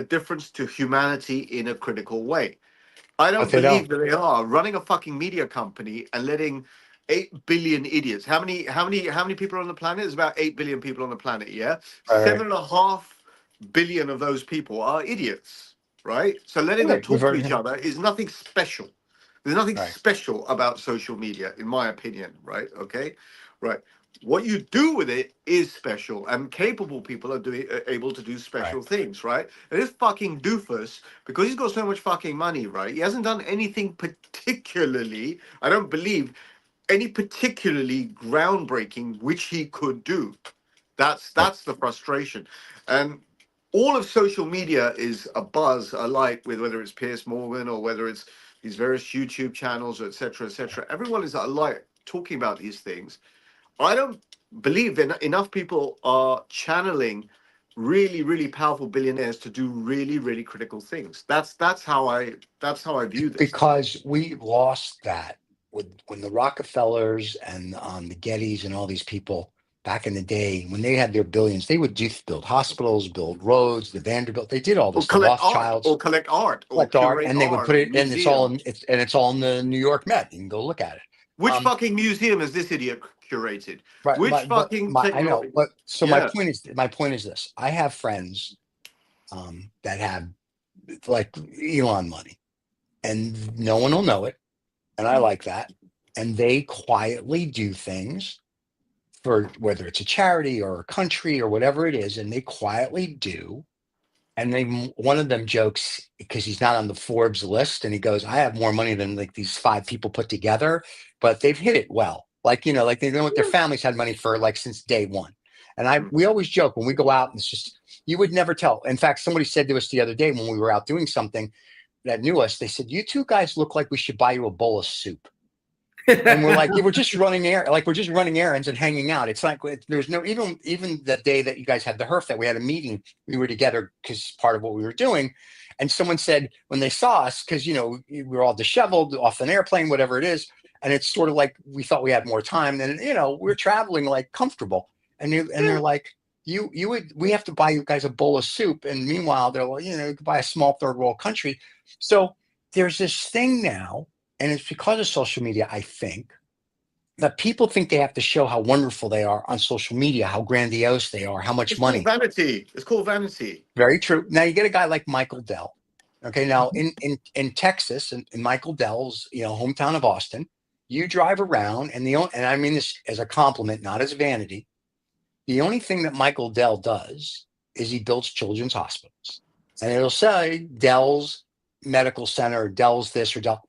difference to humanity in a critical way. I But don't they believe don't. that they are running a fucking media company and letting 8 billion idiots. How many people are on the planet? There's about 8 billion people on the planet. Yeah, Right. 7.5 billion of those people are idiots, right? So letting them Right. We've talk to each already. other is nothing special. There's nothing Right. special about social media, in my opinion, right? Okay, right. What you do with it is special, and capable people are able to do Right. special things, right? And this fucking doofus, because he's got so much fucking money, right? He hasn't done anything particularly, I don't believe, any particularly groundbreaking which he could do. Right. That's the frustration. And all of social media is a buzz alike, with whether it's Piers Morgan or whether it's these various YouTube channels, etc., etc. Everyone is alike talking about these things. I don't believe that enough people are channeling really, really powerful billionaires to do really, really critical things. That's how I view this. Because we lost that with when the Rockefellers and the Gettys and all these people back in the day, when they had their billions, they would build hospitals, build roads, the Vanderbilt. They did all Or this. The collect art, Rothschilds or collect art, or collect art, curate and they would art, put or it, and museum. it's all in the New York Met. You can go look at it. Which Um, fucking museum has this idiot curated? right. Which fucking I know. technology? But so Yeah. my point is this: I have friends that have like Elon money, and no one will know it, and I like that. And they quietly do things for whether it's a charity or a country or whatever it is, and they quietly do. And one of them jokes because he's not on the Forbes list, and he goes, "I have more money than like these 5 people put together," but they've hit it well. Like like they know what their families had money for like since day one. And we always joke when we go out, and it's just you would never tell. In fact, somebody said to us the other day when we were out doing something that knew us, they said, "You two guys look like we should buy you a bowl of soup." And we're like, yeah, we're just running errands and hanging out. It's like there's no even the day that you guys had the HERF that we had a meeting, we were together because part of what we were doing. And someone said when they saw us, because we were all disheveled off an airplane, whatever it is, and it's sort of like we thought we had more time, and we're traveling like comfortable, and they're like, we have to buy you guys a bowl of soup, and meanwhile they're like, you could buy a small third world country. So there's this thing now. And it's because of social media, I think, that people think they have to show how wonderful they are on social media, how grandiose they are, how much It's called money. vanity. It's called vanity. Very true. Now you get a guy like Michael Dell. Okay, now in Texas, in Michael Dell's hometown of Austin, you drive around, and I mean this as a compliment, not as vanity. The only thing that Michael Dell does is he builds children's hospitals, and it'll say Dell's Medical Center, Dell's this or Dell.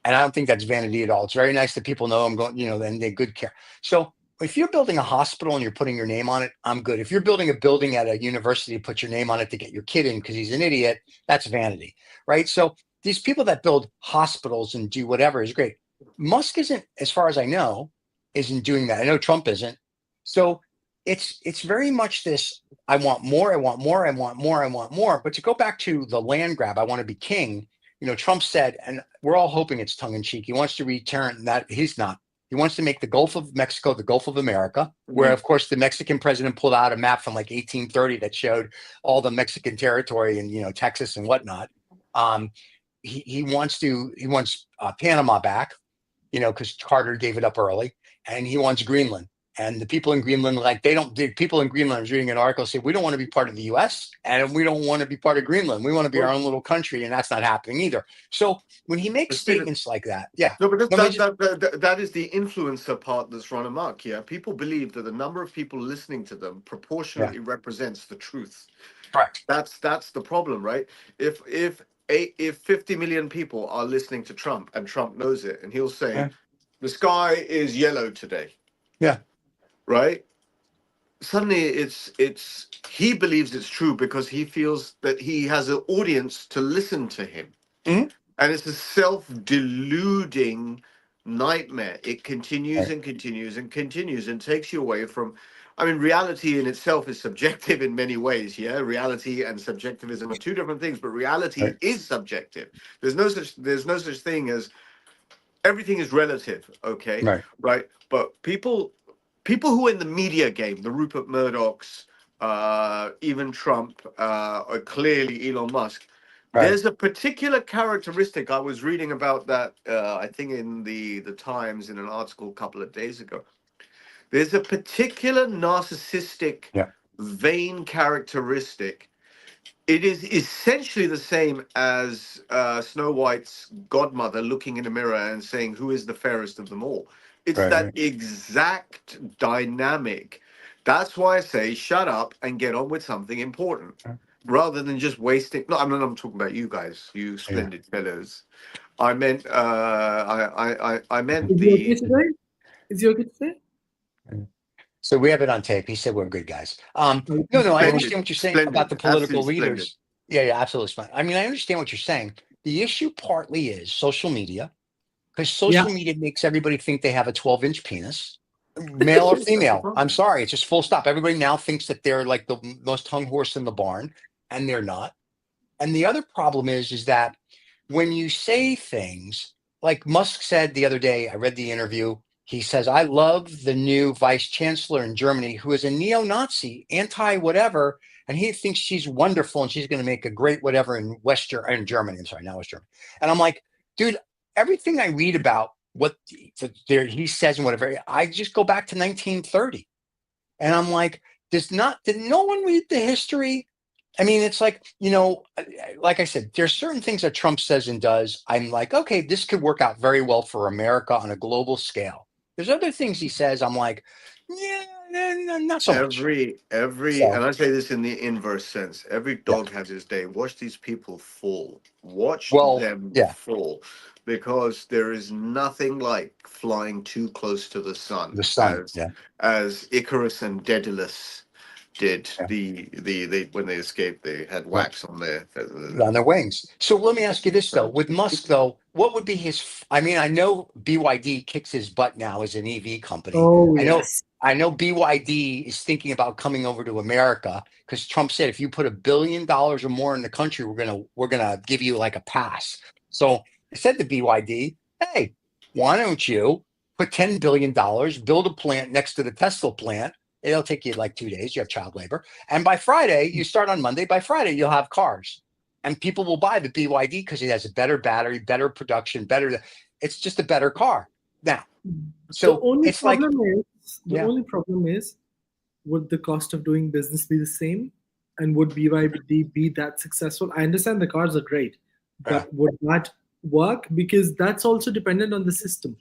And I don't think that's vanity at all. It's very nice that people know I'm going, and they're good care. So if you're building a hospital and you're putting your name on it, I'm good. If you're building a building at a university, put your name on it to get your kid in because he's an idiot, that's vanity, right? So these people that build hospitals and do whatever is great. Musk isn't, as far as I know, isn't doing that. I know Trump isn't. So it's very much this, I want more, I want more, I want more, I want more. But to go back to the land grab, I want to be king. Trump said, and we're all hoping it's tongue in cheek, he wants to return that. He's not. He wants to make the Gulf of Mexico the Gulf of America, where, of course, the Mexican president pulled out a map from like 1830 that showed all the Mexican territory and, Texas and whatnot. He wants Panama back, because Carter gave it up early, and he wants Greenland. And the people in Greenland, the people in Greenland, I was reading an article, say, we don't want to be part of the US and we don't want to be part of Greenland. We want to be our own little country. And that's not happening either. So when he makes statements like that, yeah. No, but that is the influencer part that's run amok. Yeah. People believe that the number of people listening to them proportionately represents the truth. Correct. That's the problem, right? If 50 million people are listening to Trump and Trump knows it, and he'll say, the sky is yellow today. Yeah. Right? Suddenly he believes it's true because he feels that he has an audience to listen to him. And it's a self-deluding nightmare. It continues and continues and continues and takes you away from, reality in itself is subjective in many ways. Yeah, reality and subjectivism are two different things, but reality is subjective. There's no such thing as, everything is relative. Okay. Right. But people who are in the media game, the Rupert Murdochs, even Trump, or clearly Elon Musk, there's a particular characteristic. I was reading about that, I think in the Times in an article a couple of days ago. There's a particular narcissistic, vain characteristic. It is essentially the same as Snow White's godmother looking in a mirror and saying, who is the fairest of them all? It's that exact dynamic. That's why I say shut up and get on with something important, rather than just wasting. No, I'm talking about you guys, you splendid fellows. I meant I meant Is he okay today? Is he okay today? So we have it on tape. He said we're good guys. No, I understand what you're saying about the political leaders. Yeah, absolutely fine. I understand what you're saying. The issue partly is social media. Because social media makes everybody think they have a 12-inch penis, male or female. I'm sorry. It's just full stop. Everybody now thinks that they're like the most hung horse in the barn, and they're not. And the other problem is that when you say things like Musk said the other day, I read the interview. He says, I love the new vice chancellor in Germany who is a neo-Nazi, anti-whatever, and he thinks she's wonderful and she's going to make a great whatever in Germany. I'm sorry, not West Germany. And I'm like, dude, everything I read about what he says and whatever, I just go back to 1930. And I'm like, did no one read the history? It's like, like I said, there's certain things that Trump says and does. I'm like, okay, this could work out very well for America on a global scale. There's other things he says. I'm like, not so much. And I say this in the inverse sense. Every dog has his day. Watch these people fall. Watch them fall. Because there is nothing like flying too close to the sun. As Icarus and Daedalus did. When they escaped, they had wax on their wings. So let me ask you this though: with Musk though, what would be his? I know BYD kicks his butt now as an EV company. I know BYD is thinking about coming over to America because Trump said if you put $1 billion or more in the country, we're gonna give you like a pass. So I said to BYD, hey, why don't you put $10 billion, build a plant next to the Tesla plant? It'll take you like 2 days. You have child labor. And by Friday, you start on Monday. By Friday, you'll have cars. And people will buy the BYD because it has a better battery, better production, it's just a better car. Now, so the only problem is, would the cost of doing business be the same? And would BYD be that successful? I understand the cars are great, but would that work? Because that's also dependent on the system.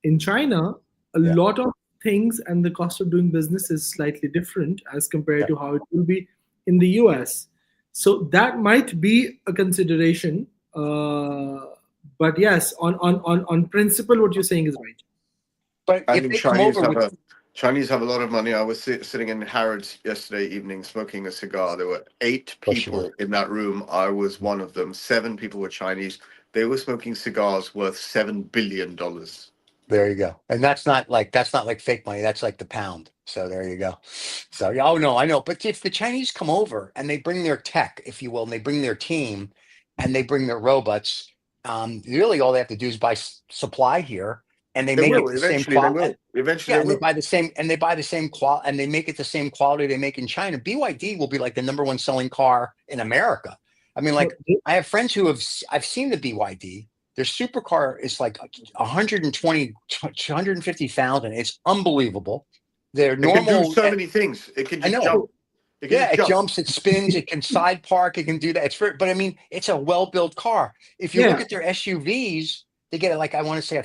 In China, a lot of things and the cost of doing business is slightly different as compared to how it will be in the US. So that might be a consideration. But yes, on principle, what you're saying is right. But if they come over Chinese have a lot of money. I was sitting in Harrods yesterday evening smoking a cigar. There were 8 people in that room. I was one of them. 7 people were Chinese. They were smoking cigars worth $7 billion. There you go. And that's not like fake money. That's like the pound. So there you go. So yeah, oh no, I know. But if the Chinese come over and they bring their tech, if you will, and they bring their team and they bring their robots, really all they have to do is buy supply here and they They make it will the same eventually. They quality. will eventually. Yeah, They and they will. buy the same quality and they make it the same quality they make in China. BYD will be like the number one selling car in America. I mean, like I have friends who I've seen the BYD. Their supercar is like 120, 250,000. It's unbelievable. Their It can do normal, so many things. It can I just know. jump. It can Yeah, just it jump. jumps, it spins, it can side park, it can do that. But I mean, it's a well-built car. If you look at their SUVs, they get like I want to say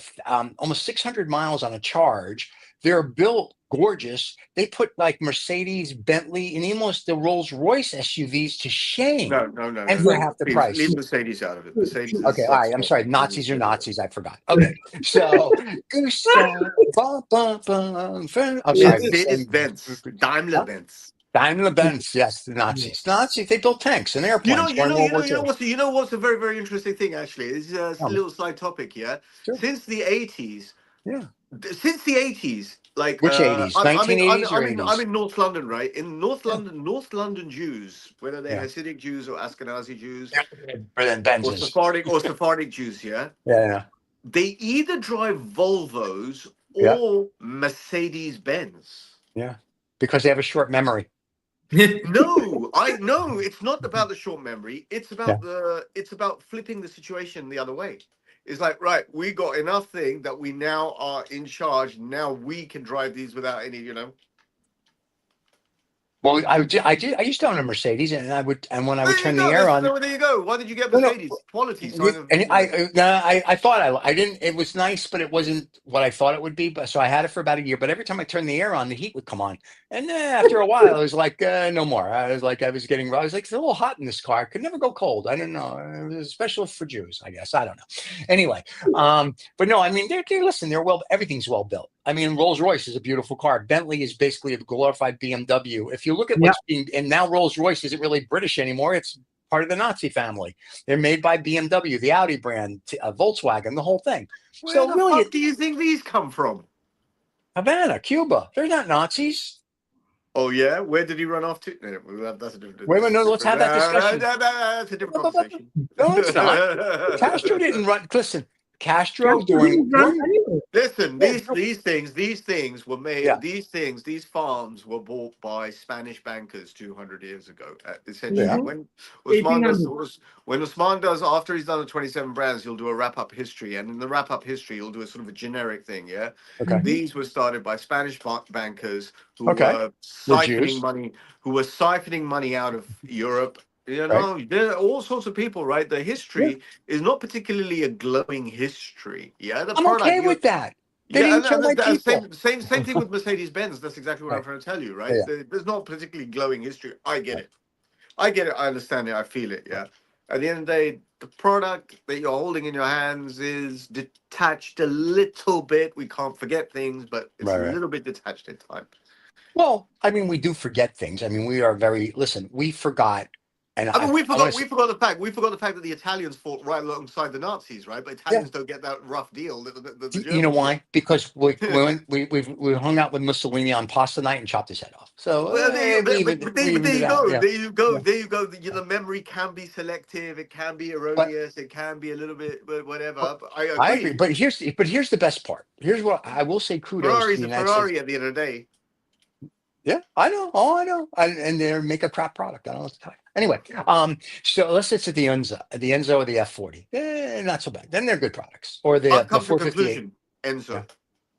almost 600 miles on a charge. They're built gorgeous. They put like Mercedes, Bentley, and almost the Rolls-Royce SUVs to shame. No. And for half the Please, price. leave Mercedes out of it. Mercedes. Okay, all right. I'm sorry. Nazis are Nazis. I forgot. Okay, so Gustav. I'm sorry. Mercedes Benz, Daimler Benz. Daimler Benz, yes, the Nazis. Nazis, they built tanks and airplanes during World War II. What's a very, very interesting thing actually? It's a little side topic here. Sure. Since the 80s, Yeah. like Which 80s? 1980s or 80s? I'm in North London, right? In North London Jews, whether they're Hasidic Jews or Ashkenazi Jews, or then Benzes. or Sephardic Jews, Yeah. they either drive Volvos or Mercedes Benz. Yeah, because they have a short memory. No, it's not about the short memory. It's about flipping the situation the other way. It's like, right, we got enough thing that we now are in charge. Now we can drive these without any, Well, I used to own a Mercedes, and when I would turn the air on. There you go. Why did you get Mercedes? Quality. I thought I didn't. It was nice, but it wasn't what I thought it would be. But so I had it for about a year. But every time I turned the air on, the heat would come on, and after a while, I was like, no more. I was like, it's a little hot in this car. It could never go cold. I don't know. It was special for Jews, I guess. I don't know. Anyway, but no, I mean, everything's well built. I mean, Rolls-Royce is a beautiful car. Bentley is basically a glorified BMW. If you look at what's being, and now Rolls-Royce isn't really British anymore. It's part of the Nazi family. They're made by BMW, the Audi brand, Volkswagen, the whole thing. Where the fuck do you think these come from? Havana, Cuba. They're not Nazis. Oh, yeah? Where did he run off to? That's a different. Wait a minute, let's have that discussion. That's a different conversation. No, it's not. Castro didn't run. Listen, Castro during listen, these things were made. These farms were bought by Spanish bankers 200 years ago. Essentially, when Usman does, after he's done the 27 brands, he'll do a wrap-up history, and in the wrap-up history, he'll do a sort of a generic thing. Yeah. Okay. These were started by Spanish bankers who were siphoning money out of Europe. There are all sorts of people, right? The history is not particularly a glowing history. Yeah, I'm okay with that. Same thing with Mercedes Benz. That's exactly what I'm trying to tell you, right? There's not particularly glowing history. I get it. I understand it. I feel it. Yeah. At the end of the day, the product that you're holding in your hands is detached a little bit. We can't forget things, but it's a little bit detached at times. Well, I mean, we do forget things. I mean, we forgot. And we forgot the fact that the Italians fought right alongside the Nazis, right? But Italians don't get that rough deal. You know why? Because we hung out with Mussolini on pasta night and chopped his head off. So there you go. The memory can be selective. It can be erroneous. It can be a little bit, but whatever. I agree. But here's the best part. Here's what I will say. Kudos. Ferrari's a Ferrari at the end of the day. Yeah, I know. Oh, I know. And they make a crap product. I don't know what to tell you. Anyway, so let's say the Enzo or the F40. Not so bad. Then they're good products. Or the 458. Enzo.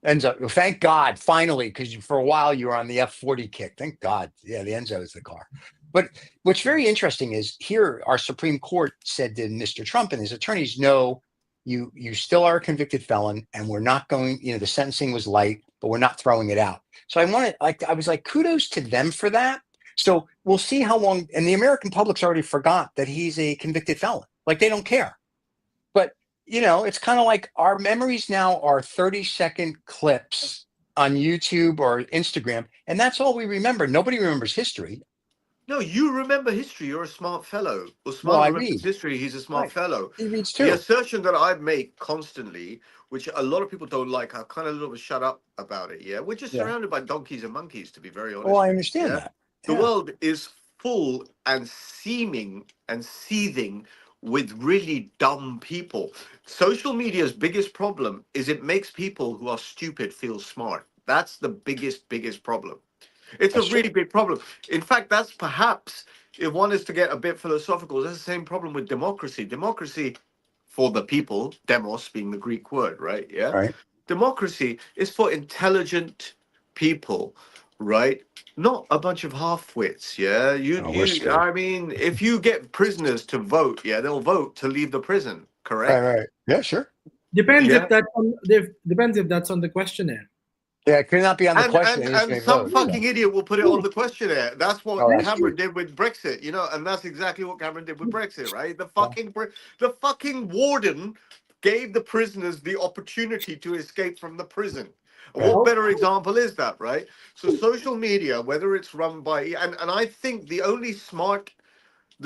Yeah. Enzo. Thank God, finally, because for a while you were on the F40 kick. Thank God. Yeah, the Enzo is the car. But what's very interesting is here our Supreme Court said to Mr. Trump and his attorneys, no, you still are a convicted felon, and we're not going, the sentencing was light, but we're not throwing it out. So I was like, kudos to them for that. So we'll see how long, and the American public's already forgot that he's a convicted felon. Like they don't care. But, it's kind of like our memories now are 30-second clips on YouTube or Instagram, and that's all we remember. Nobody remembers history. No, you remember history. You're a smart fellow. Well, Usman I remembers read. history. He's a smart Right. fellow. He reads The too. assertion that I make constantly, which a lot of people don't like, I kind of a little bit shut up about it. Yeah, we're just Yeah. surrounded by donkeys and monkeys, to be very Well, honest I with you. understand Yeah, that. the Yeah. world is full and seeming and seething with really dumb people. Social media's biggest problem is it makes people who are stupid feel smart. That's the biggest problem. It's a That's true. really big problem. In fact, that's perhaps, if one is to get a bit philosophical, that's the same problem with democracy. Democracy for the people, demos being the Greek word, right? Yeah. Right. Democracy is for intelligent people, right? Not a bunch of half-wits, yeah. Oh, we're screwed. I mean, if you get prisoners to vote, yeah, they'll vote to leave the prison, Right. correct? Right. Yeah. Sure. Depends Yeah. if depends if that's on the questionnaire. Yeah. It could not be on the question. It needs to And be some voted. fucking idiot will put it on the questionnaire. That's Oh, what that's Cameron true. did with Brexit, you know, and that's exactly what Cameron did with Brexit, right? Yeah. The fucking warden gave the prisoners the opportunity to escape from the prison. And Right. what better example is that, right? So social media, whether it's run by and I think the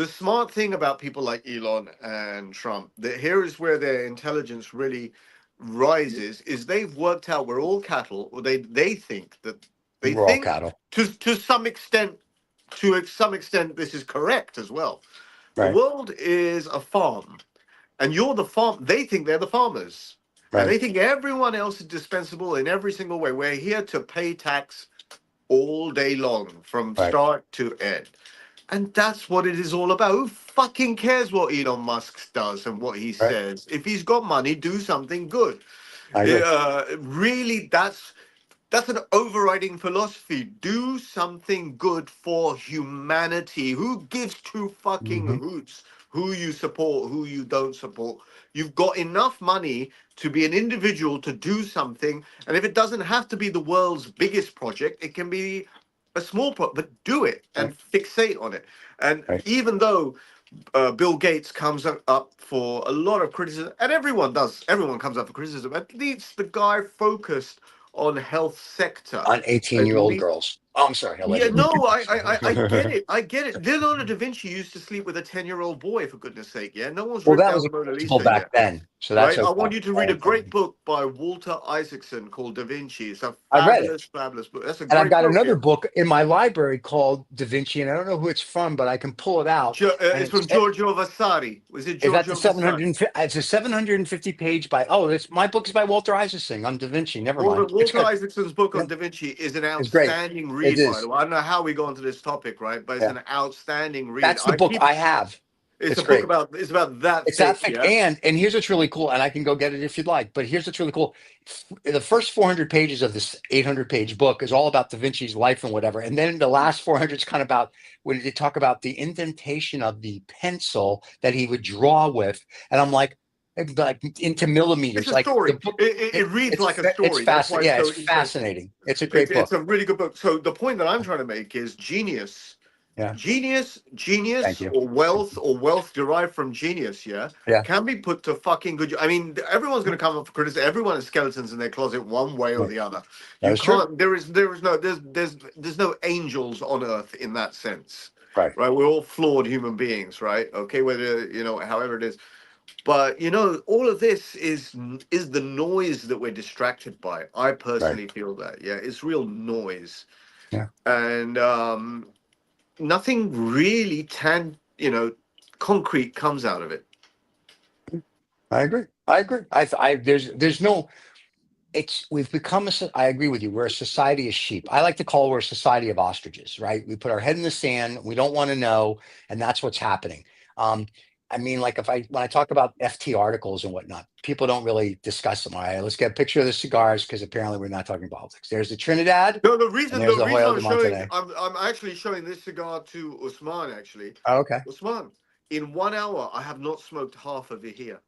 smart thing about people like Elon and Trump, that here is where their intelligence really rises, is they've worked out we're all cattle, or they think that they We're all think cattle. to some extent this is correct as well. The Right. world is a farm, and you're the farm. They think they're the farmers, and Right. they think everyone else is dispensable in every single way. We're here to pay tax all day long from Right. start to end. And that's what it is all about. Who fucking cares what Elon Musk does and what he Right. says? If he's got money, do something good. I agree. Really, that's an overriding philosophy. Do something good for humanity. Who gives two fucking Mm-hmm. hoots who you support, who you don't support? You've got enough money to be an individual to do something. And if it doesn't have to be the world's biggest project, it can be a small project, but do it and fixate on it. And Right. even though Bill Gates comes up for a lot of criticism, and everyone comes up for criticism, at least the guy focused on health sector. On At 18-year-old least girls. Oh, I'm sorry. yeah, Allegedly. no, I get it. I get it. Leonardo da Vinci used to sleep with a 10-year-old boy, for goodness sake. Yeah, no one's Well, ripped that down was the Mona acceptable Lisa back yet. then. So that's Right? I okay. want you to read a great book by Walter Isaacson called Da Vinci. It's a I read it. fabulous book. That's a And I've great got book. another Yeah. book in my library called Da Vinci, and I don't know who it's from, but I can pull it out. And It's from Giorgio Vasari. Was it is that the Giorgio Vasari? 750? It's a 750 page by. Oh, it's my book is by Walter Isaacson on Da Vinci. Never mind. It's Walter good. Isaacson's book Yeah, on Da Vinci is an it's great. outstanding It read, by the is. way. I don't know how we got onto this topic, right? But it's Yeah, an outstanding read. that's the book I have. It's It's a book great. about that It's that thick, thick. yeah. And here's what's really cool, and I can go get it if you'd like. But here's what's really cool: the first 400 pages of this 800-page book is all about Da Vinci's life and whatever, and then the last 400 is kind of about when they talk about the indentation of the pencil that he would draw with, and I'm like into millimeters. It's a Like story. the book, It reads like a it's story. That's why fascinating. Yeah, it's it's so interesting. fascinating. It's a great book. It's a really good book. So the point that I'm trying to make is genius. Yeah. Genius Thank you. or wealth derived from genius, yeah, Yeah. can be put to fucking good. I mean, everyone's going to come up for criticism. Everyone has skeletons in their closet, one way or the other. That You is true. can't. There's no angels on earth in that sense, Right. right? We're all flawed human beings, right? Okay, whether however it is, but all of this is the noise that we're distracted by. I personally feel that, yeah, it's real noise. Yeah. And nothing really concrete comes out of it. I agree. There's no. We've become I agree with you. We're a society of sheep. I like to call we're a society of ostriches, right? We put our head in the sand. We don't want to know. And that's what's happening. I mean, like when I talk about FT articles and whatnot, people don't really discuss them. All right, let's get a picture of the cigars because apparently we're not talking politics. There's the Trinidad. No, the reason and there's the Hoyo de Monterrey. I'm actually showing this cigar to Usman, actually. Oh, okay. Usman, in 1 hour, I have not smoked half of it here.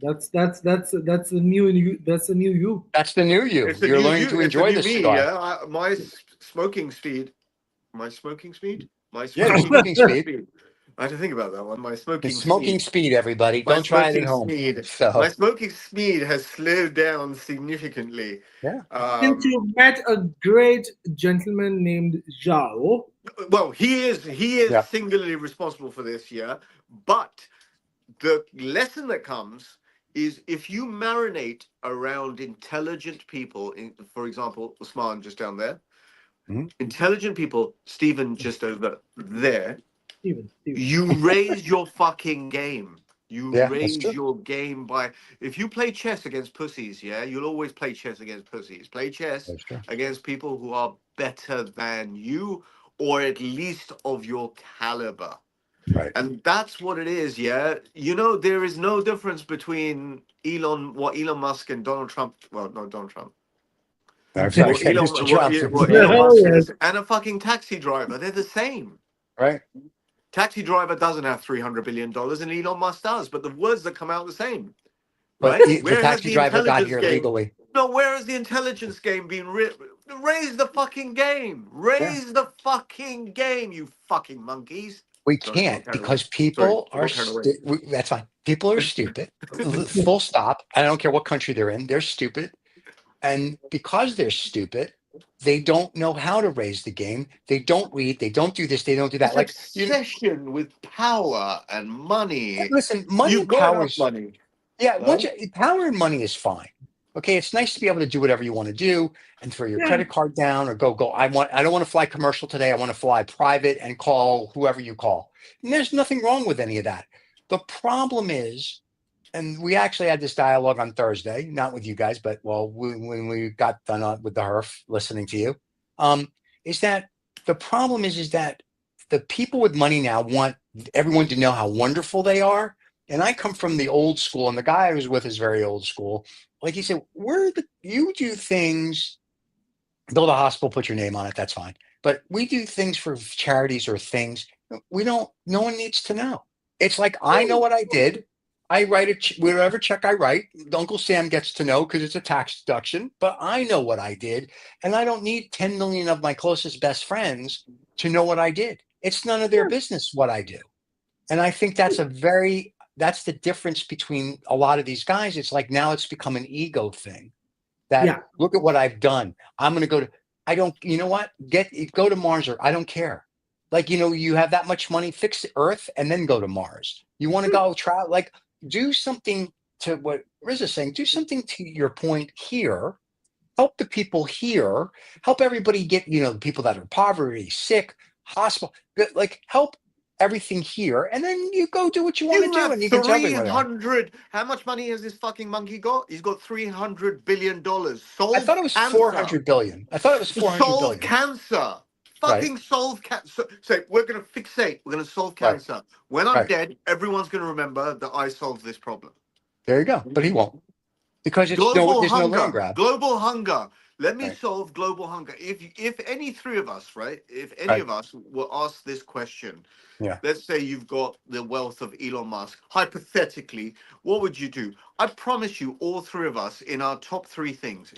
That's the new you. That's the new you. That's the new you. You're learning to enjoy this cigar. Yeah, my smoking speed. My Yeah, smoking speed. I had to think about that one. My smoking It's smoking speed, everybody. My Don't try it at smoking home. speed. So My smoking speed has slowed down significantly. yeah. Since you met a great gentleman named Zhao. Well, he is Yeah. singularly responsible for this, yeah. But the lesson that comes is if you marinate around intelligent people, for example, Usman just down there, intelligent people, Stephen just over there, Steven. you raise your fucking game. You Yeah, that's raise true. your game by if you play chess against pussies, yeah, you'll always play chess against pussies. Play chess That's true. against people who are better than you, or at least of your caliber. Right. And that's what it is, yeah. You know, there is no difference between Elon Musk and Donald Trump. Well, no, Donald Trump. I'm sorry, What Elon, Mr. Trump. what Elon Musk is, and a fucking taxi driver. They're the same. Right. Taxi driver doesn't have $300 billion, and Elon Musk does, but the words that come out the same. But Right? the taxi driver got here legally. No, where has the intelligence game been raise the fucking game. Raise the fucking game, you fucking monkeys. We Sorry, can't got carried away. because people Sorry, are. got carried away. That's fine. People are stupid. Full stop. I don't care what country they're in. They're stupid, and because they're stupid, they don't know how to raise the game. They don't read. They don't do this. They don't do that. This Like obsession with power and money. listen, money You've and got power enough is money. yeah. Huh? Power and money is fine. Okay, it's nice to be able to do whatever you want to do and throw your credit card down or go. I don't want to fly commercial today. I want to fly private and call whoever you call. And there's nothing wrong with any of that. The problem is, and we actually had this dialogue on Thursday, not with you guys, but when we got done with the HERF listening to you, is that the problem is that the people with money now want everyone to know how wonderful they are. And I come from the old school, and the guy I was with is very old school. Like he said, you do things, build a hospital, put your name on it, that's fine. But we do things for charities or things no one needs to know. It's like, I know what I did. I write whatever check I write, Uncle Sam gets to know because it's a tax deduction, but I know what I did. And I don't need 10 million of my closest best friends to know what I did. It's none of their business what I do. And I think that's that's the difference between a lot of these guys. It's like now it's become an ego thing that look at what I've done. I'm going to go to, you know what? Go to Mars or I don't care. Like, you have that much money, fix the Earth and then go to Mars. You want to go travel, like do something to what Riz is saying, do something to your point here, help the people here, help everybody get, the people that are poverty, sick, hospital, like help everything here, and then you go do what you want to do, and you can tell me 300. How much money has this fucking monkey got? He's got $300 billion. I thought it was 400 billion. I thought it was 400 billion. Solve cancer. Fucking solve cancer. So we're going to fixate. We're going to solve cancer. Right. When I'm dead, everyone's going to remember that I solved this problem. There you go. But he won't. Because there's no land grab. Global hunger. Let me solve global hunger. If any three of us, right? If any of us were asked this question, let's say you've got the wealth of Elon Musk. Hypothetically, what would you do? I promise you, all three of us, in our top three things,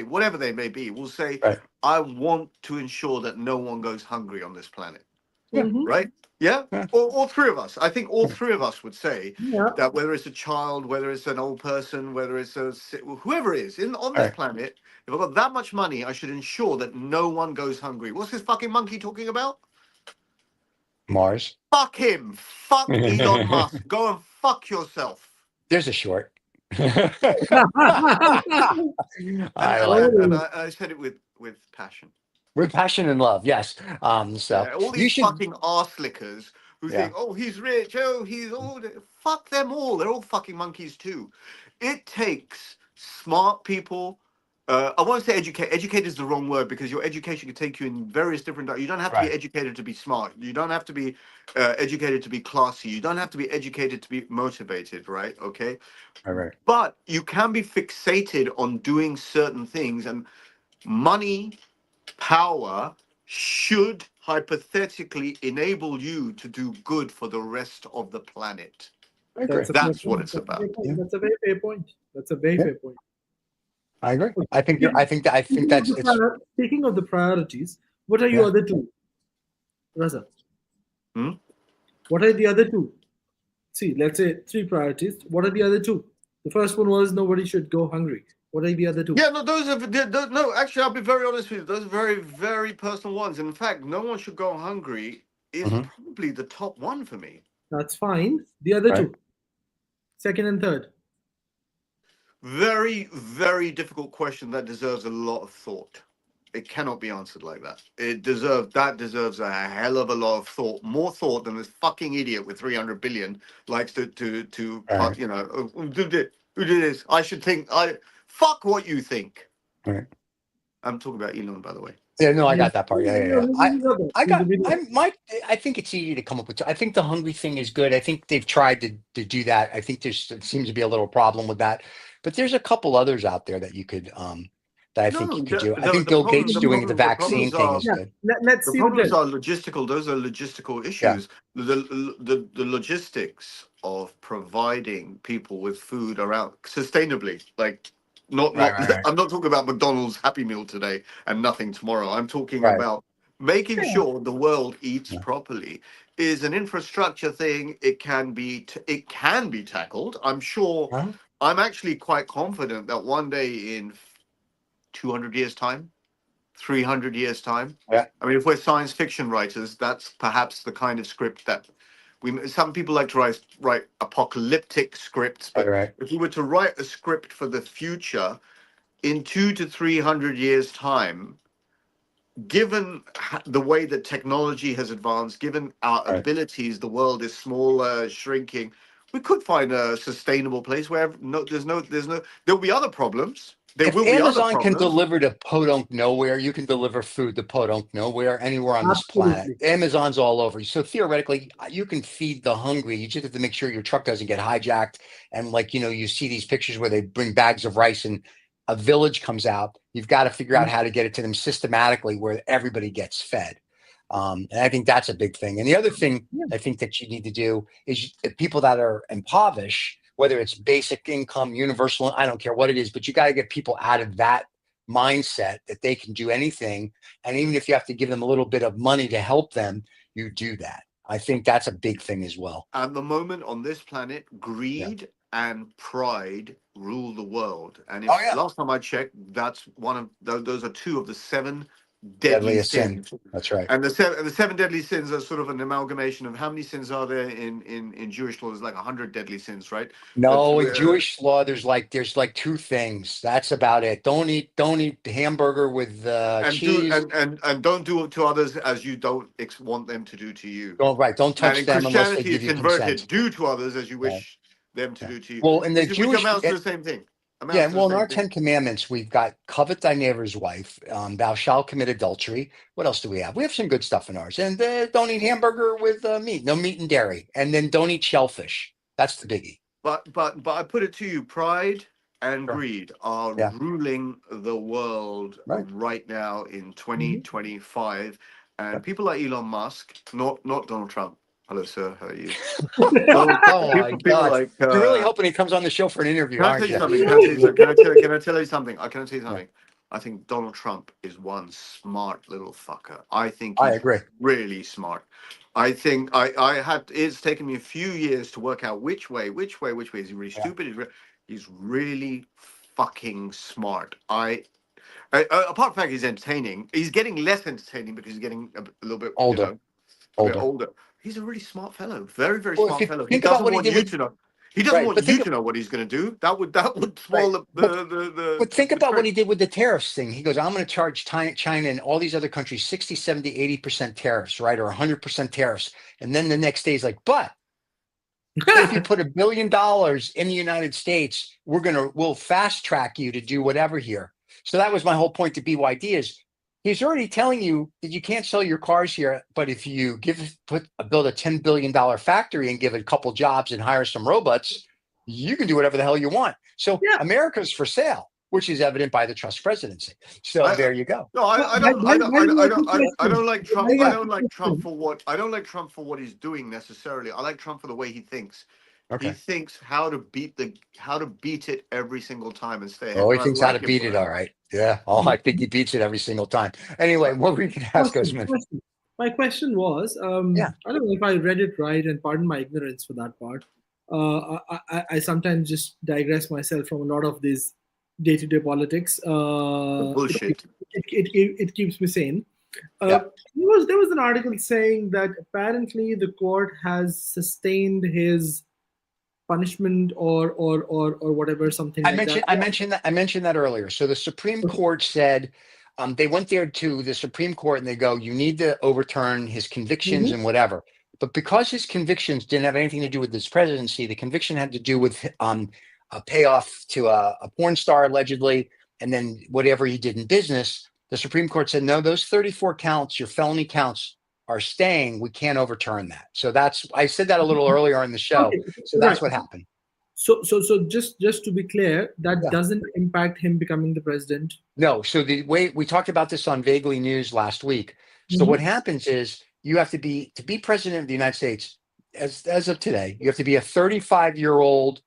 whatever they may be, we'll say, I want to ensure that no one goes hungry on this planet. Yeah. Right? Yeah? All three of us. I think all three of us would say that whether it's a child, whether it's an old person, whether it's whoever it is on this planet, if I've got that much money, I should ensure that no one goes hungry. What's this fucking monkey talking about? Mars. Fuck him. Fuck Elon Musk. Go and fuck yourself. There's a short. I said it with passion. With passion and love, yes. So all these fucking arse lickers who think, oh, he's rich, oh, he's all. Fuck them all. They're all fucking monkeys too. It takes smart people. I won't say educate. Educate is the wrong word because your education can take you in various different. You don't have to be educated to be smart. You don't have to be educated to be classy. You don't have to be educated to be motivated, right? Okay. Right. But you can be fixated on doing certain things, and money, power should hypothetically enable you to do good for the rest of the planet. That's what it's about. That's a very fair point. That's a very fair point. I agree. I think that's it's. Speaking of the priorities, what are your other two, Raza? What are the other two? See, let's say 3 priorities. What are the other 2? The first one was nobody should go hungry. What are the other 2? Yeah, no, no. Actually, I'll be very honest with you. Those are very, very personal ones. In fact, no one should go hungry is probably the top one for me. That's fine. The other 2, second and third. Very, very difficult question that deserves a lot of thought. It cannot be answered like that. That deserves a hell of a lot of thought, more thought than this fucking idiot with 300 billion likes to you know, who did this? I should think. Fuck what you think. Right. I'm talking about Elon, by the way. Yeah, no, I got that part. Yeah. I think it's easy to come up with. I think the hungry thing is good. I think they've tried to do that. I think there seems to be a little problem with that, but there's a couple others out there that you could that I think you could do. I think Bill Gates doing the vaccine thing is good. Let's see. The problems are logistical. Those are logistical issues. Yeah. The logistics of providing people with food around sustainably, like. Right. I'm not talking about McDonald's Happy Meal today and nothing tomorrow. I'm talking about making sure the world eats properly is an infrastructure thing. It can be tackled. I'm sure. I'm actually quite confident that one day in 200 years time, 300 years time. Yeah. I mean, if we're science fiction writers, that's perhaps the kind of script that some people like to write apocalyptic scripts, but if we were to write a script for the future in 200 to 300 years time, given the way that technology has advanced, given our abilities, the world is smaller, shrinking, we could find a sustainable place where there'll be other problems. If Amazon can deliver to podunk nowhere, you can deliver food to podunk nowhere, anywhere on this planet. Amazon's all over. So theoretically, you can feed the hungry. You just have to make sure your truck doesn't get hijacked. And like, you know, you see these pictures where they bring bags of rice and a village comes out. You've got to figure out how to get it to them systematically where everybody gets fed. And I think that's a big thing. And the other thing I think that you need to do is people that are impoverished, whether it's basic income, universal, I don't care what it is, but you got to get people out of that mindset that they can do anything. And even if you have to give them a little bit of money to help them, you do that. I think that's a big thing as well. At the moment on this planet, greed and pride rule the world. And last time I checked, that's one of those are 2 of the 7 deadly sins. That's right. And the 7 deadly sins are sort of an amalgamation of how many sins are there in Jewish law? There's like 100 deadly sins, right? No, in Jewish law, there's like 2 things. That's about it. Don't eat hamburger with cheese. And don't do to others as you don't want them to do to you. Don't touch them unless they give you consent. Do to others as you wish them to do to you. Well, in the Jewish, which amounts to the same thing. Well, in our 10 commandments, we've got covet thy neighbor's wife, thou shalt commit adultery. What else do we have? We have some good stuff in ours. And don't eat hamburger with meat, no meat and dairy. And then don't eat shellfish. That's the biggie. But I put it to you, pride and greed are ruling the world right now in 2025. And people like Elon Musk, not Donald Trump. Hello, sir. How are you? Oh my God! Like, you're really hoping he comes on the show for an interview, aren't you? Can I tell you something? I think Donald Trump is one smart little fucker. I think I agree. Really smart. I think it's taken me a few years to work out which way. Is he really stupid? He's really fucking smart. Apart from the fact he's entertaining, he's getting less entertaining because he's getting a little bit older. He's a really smart fellow, very, very smart fellow. He doesn't want you to know. He doesn't want you to know what he's going to do. That would spoil the. But think about what he did with the tariffs thing. He goes, I'm going to charge China and all these other countries 60, 70, 80% tariffs, right? Or 100% tariffs. And then the next day he's like, but if you put $1 billion in the United States, we'll fast track you to do whatever here. So that was my whole point to BYD is he's already telling you that you can't sell your cars here, but if you build a $10 billion factory and give it a couple jobs and hire some robots, you can do whatever the hell you want. So America's for sale, which is evident by the Trump presidency. So there you go. No, I don't like Trump. I don't like Trump for what he's doing necessarily. I like Trump for the way he thinks. Okay. He thinks how to beat it every single time and stay ahead. Oh, he thinks how to beat it. All right. Yeah. Oh, I think he beats it every single time. Anyway, what were you going to ask us, man? My question was, Yeah. I don't know if I read it right, and pardon my ignorance for that part. I sometimes just digress myself from a lot of these day-to-day politics. Bullshit. It keeps me sane. Yeah. There was an article saying that apparently the court has sustained his punishment or whatever, something like that. I mentioned that earlier. So the Supreme Court said they went there to the Supreme Court and they go, you need to overturn his convictions Mhm. and whatever. But because his convictions didn't have anything to do with his presidency, the conviction had to do with a payoff to a porn star allegedly, and then whatever he did in business. The Supreme Court said, no, those 34 counts, your felony counts, are staying. We can't overturn that. So I said that a little earlier in the show. Okay, So that's right. what happened. So just to be clear, that Yeah. doesn't impact him becoming the president. No. So the way we talked about this on Vaguely News last week. So what happens is you have to be president of the United States as of today. You have to be a 35-year-old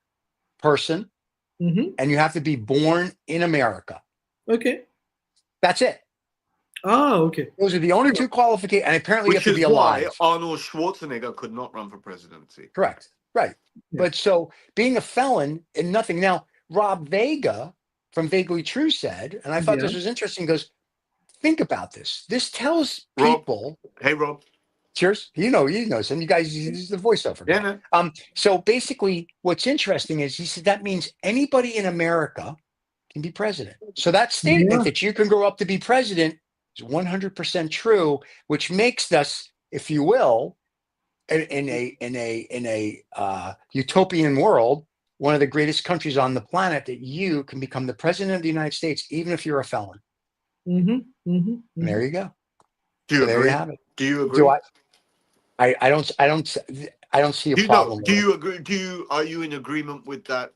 person, Mm-hmm. and you have to be born in America. Okay. That's it. Oh, okay. Those are the only two qualifications, and apparently you Which have to is be why alive. Arnold Schwarzenegger could not run for presidency. Correct. Right. Yeah. But so being a felon and nothing. Now, Rob Vega from Vaguely True said, and I thought this was interesting, goes, think about this. This tells people. Hey, Rob. Cheers. You know him. You guys use the voiceover. Yeah, no. So basically, what's interesting is he said that means anybody in America can be president. So that statement that you can grow up to be president is 100% true, which makes us, if you will, in a utopian world, one of the greatest countries on the planet that you can become the president of the United States, even if you're a felon. And there you go. Do you agree? There you have it. Do you agree? Do I don't see a problem. Do you agree? Are you in agreement with that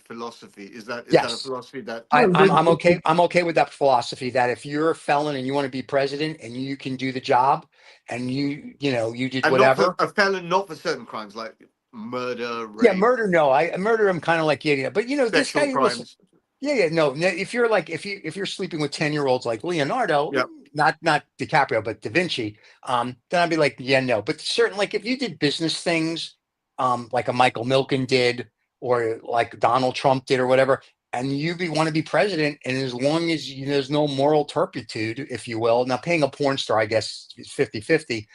philosophy? Is that a Yes. philosophy that I'm okay. I'm okay with that philosophy that if you're a felon and you want to be president and you can do the job and you did and whatever. not for, a felon, not for certain crimes like murder, rape. Yeah, murder. No, I murder. I'm kind of like but this guy. Crimes. Listen, no. If you're like if you're sleeping with 10-year-olds like Leonardo, Yep. not DiCaprio, but Da Vinci, then I'd be like, yeah, no. But certain like if you did business things, like a Michael Milken did, or like Donald Trump did, or whatever, and you want to be president, and as long as there's no moral turpitude, if you will. Now, paying a porn star, I guess, is 50-50.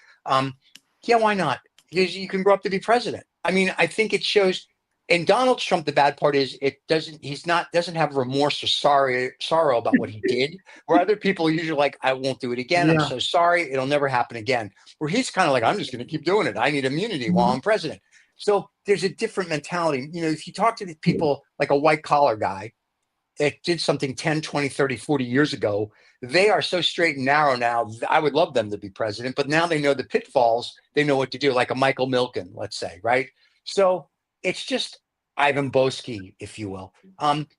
Yeah, why not? Because you can grow up to be president. I mean, I think it shows. And Donald Trump, the bad part is doesn't have remorse or sorrow about what he did. Where other people are usually like, I won't do it again. I'm so sorry. It'll never happen again. Where he's kind of like, I'm just going to keep doing it. I need immunity while I'm president. So there's a different mentality. If you talk to the people like a white collar guy that did something 10, 20, 30, 40 years ago, they are so straight and narrow now. I would love them to be president, but now they know the pitfalls. They know what to do, like a Michael Milken, let's say, right? So it's just Ivan Boesky, if you will.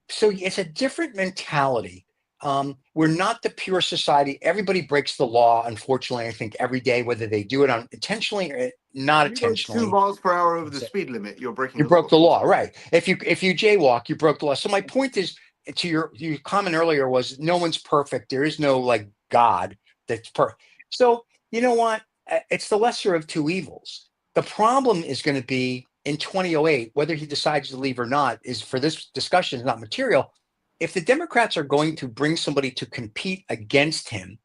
So it's a different mentality. We're not the pure society. Everybody breaks the law, unfortunately, I think every day, whether they do it intentionally or not intentionally. 2 miles per hour over the speed limit, you're breaking. You broke the law, right? If you jaywalk, you broke the law. So my point is, to your comment earlier was, no one's perfect. There is no like God that's perfect. So you know what? It's the lesser of two evils. The problem is going to be in 2008, whether he decides to leave or not, is for this discussion is not material. If the Democrats are going to bring somebody to compete against him,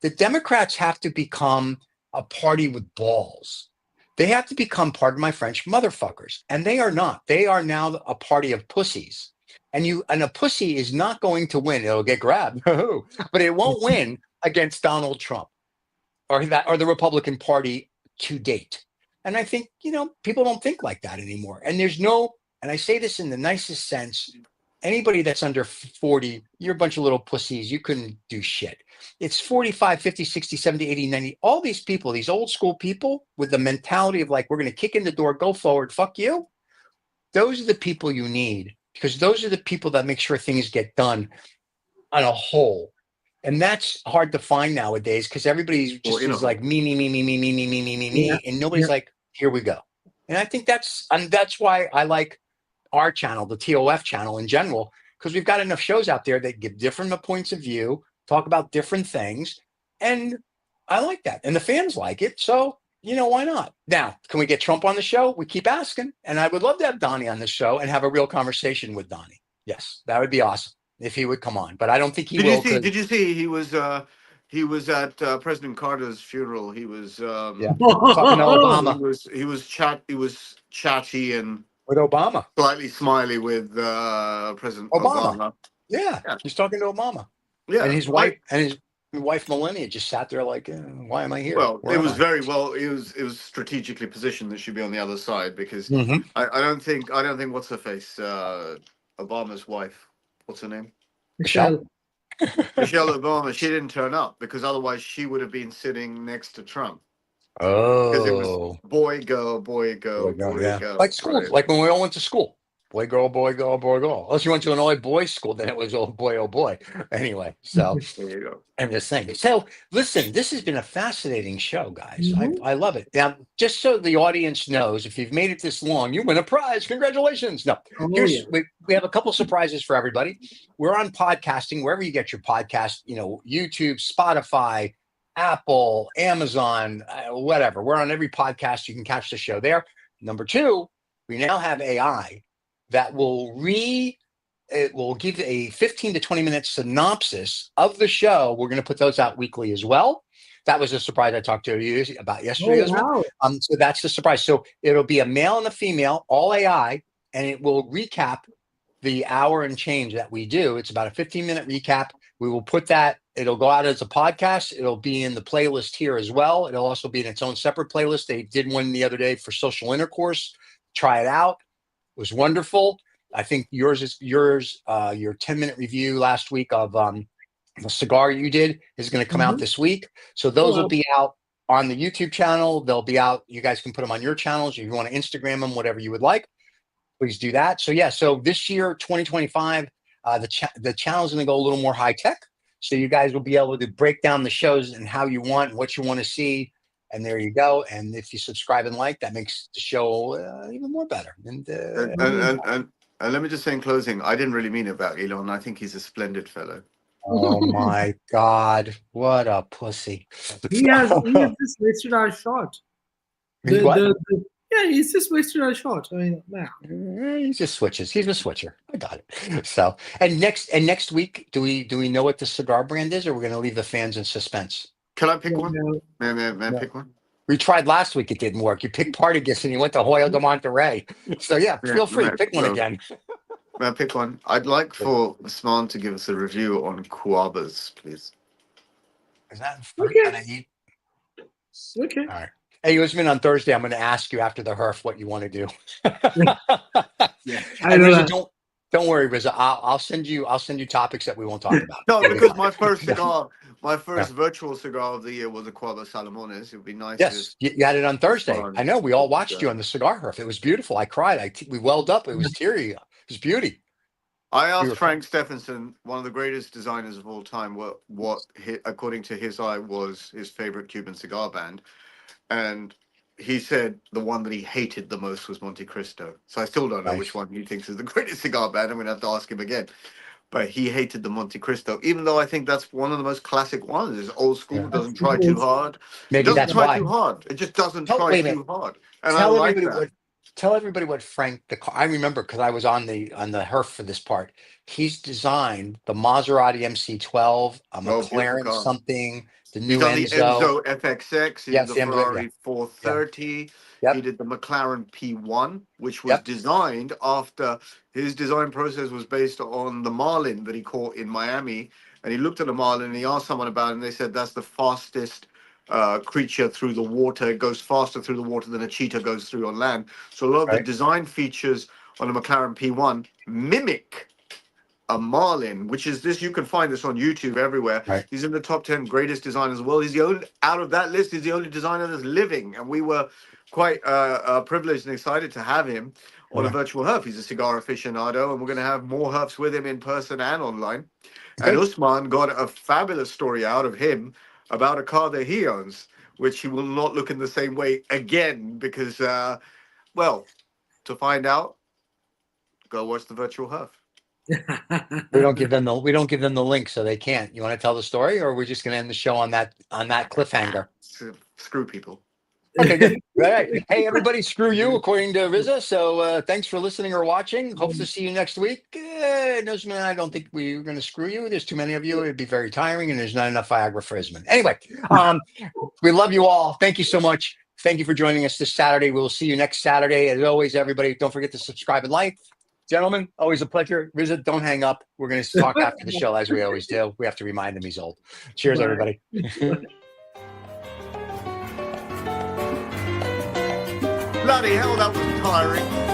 the Democrats have to become a party with balls. They have to become, pardon my French, motherfuckers. And they are not. They are now a party of pussies. And a pussy is not going to win. It'll get grabbed, but it won't win against Donald Trump or the Republican Party to date. And I think, people don't think like that anymore. And and I say this in the nicest sense, anybody that's under 40, you're a bunch of little pussies. You couldn't do shit. It's 45, 50, 60, 70, 80, 90. All these people, these old school people with the mentality of like, we're going to kick in the door, go forward, fuck you. Those are the people you need, because those are the people that make sure things get done on a whole. And that's hard to find nowadays because everybody's just is like me, and nobody's like, here we go. And I think that's why I like our channel, the TOF channel in general, because we've got enough shows out there that give different points of view, talk about different things, and I like that. And the fans like it. So, why not? Now, can we get Trump on the show? We keep asking. And I would love to have Donnie on the show and have a real conversation with Donnie. Yes, that would be awesome if he would come on. But I don't think he will. Did you see he was at President Carter's funeral. He was Yeah, talking to Obama. He was chatty and with Obama, slightly smiley with President Obama. Yeah, he's talking to Obama. Yeah, and his wife Melania just sat there like, why am I here? Well, it was strategically positioned that she'd be on the other side because I don't think what's her face, Obama's wife, what's her name? Michelle. Michelle Obama, she didn't turn up because otherwise she would have been sitting next to Trump. Oh, because it was boy, girl, boy, girl, boy, girl. Like school, right? Like when we all went to school. Boy, girl, boy, girl, boy, girl. Unless you went to an all boys school, then it was oh boy. Anyway, so there you go. I'm just saying. So listen, this has been a fascinating show, guys. I love it. Now, just so the audience knows, if you've made it this long, you win a prize. Congratulations. No, we have a couple surprises for everybody. We're on podcasting, wherever you get your podcast, YouTube, Spotify, Apple, Amazon, whatever. We're on every podcast. You can catch the show there. Number two, we now have AI that will give a 15 to 20 minute synopsis of the show. We're going to put those out weekly as well. That was a surprise I talked to you about yesterday as well. So that's the surprise. So it'll be a male and a female, all AI, and it will recap the hour and change that we do. It's about a 15-minute recap. We will put that. It'll go out as a podcast. It'll be in the playlist here as well. It'll also be in its own separate playlist. They did one the other day for social intercourse. Try it out. It was wonderful. I think your 10-minute review last week of the cigar you did is going to come out this week. So those will be out on the YouTube channel. They'll be out. You guys can put them on your channels. If you want to Instagram them, whatever you would like, please do that. So so this year, 2025, the channel is going to go a little more high tech. So you guys will be able to break down the shows and how you want and what you want to see. And there you go. And if you subscribe and like, that makes the show even more better. And let me just say in closing, I didn't really mean it about Elon. I think he's a splendid fellow. Oh my God, what a pussy! He has just wasted our shot. He's just wasted our shot. I mean, he just switches. He's a switcher. I got it. So, and next week, do we know what the cigar brand is, or we're going to leave the fans in suspense? Can I pick one? May I pick one? We tried last week. It didn't work. You picked Partagas and you went to Hoyo de Monterrey. So feel free. Pick one again. May I pick one? I'd like for Usman to give us a review on Cuabas, please. Is that fruit that I eat? Okay. All right. Hey, Usman, on Thursday, I'm going to ask you after the HERF what you want to do. I know that. Don't worry, Riza. I'll send you topics that we won't talk about. No, because my first virtual cigar of the year was a Cuaba Salomones. It would be nice. Yes, you had it on Thursday. I know. We all watched you on the cigar HERF. It was beautiful. I cried. We welled up. It was teary. It was beauty. I asked Frank Stephenson, one of the greatest designers of all time, what according to his eye was his favorite Cuban cigar band, and he said the one that he hated the most was Monte Cristo. So I still don't know which one he thinks is the greatest cigar band. I'm going to have to ask him again. But he hated the Monte Cristo, even though I think that's one of the most classic ones. It's old school, doesn't try too hard. Maybe it doesn't try too hard. It just doesn't try too hard. And I like that. Tell everybody what Frank, I remember because I was on the HERF for this part. He's designed the Maserati MC12, a McLaren something, the new Enzo. The Enzo FXX, he did the Ferrari 430. He did the McLaren P1, which was designed after his design process was based on the marlin that he caught in Miami. And he looked at the marlin and he asked someone about it, and they said that's the fastest creature through the water. It goes faster through the water than a cheetah goes through on land. So a lot of the design features on the McLaren P1 mimic a marlin, which is this. You can find this on YouTube everywhere. He's in the top 10 greatest designers of the world. He's the only, out of that list, he's the only designer that's living, and we were quite privileged and excited to have him on a virtual HERF. He's a cigar aficionado, and we're going to have more HERFs with him in person and online. And Usman got a fabulous story out of him about a car that he owns, which he will not look in the same way again because, to find out, go watch the virtual HERF. We don't give them the link, so they can't. You want to tell the story, or are we just going to end the show on that cliffhanger? Screw people. Okay, good. All right. Hey, everybody, screw you, according to Riza. So thanks for listening or watching. Hope to see you next week. No, I don't think we're going to screw you. There's too many of you. It'd be very tiring, and there's not enough Viagra for Isman. Anyway, we love you all. Thank you so much. Thank you for joining us this Saturday. We'll see you next Saturday. As always, everybody, don't forget to subscribe and like. Gentlemen, always a pleasure. Riza, don't hang up. We're going to talk after the show, as we always do. We have to remind him he's old. Cheers, Bye. everybody. Bloody hell, that was tiring.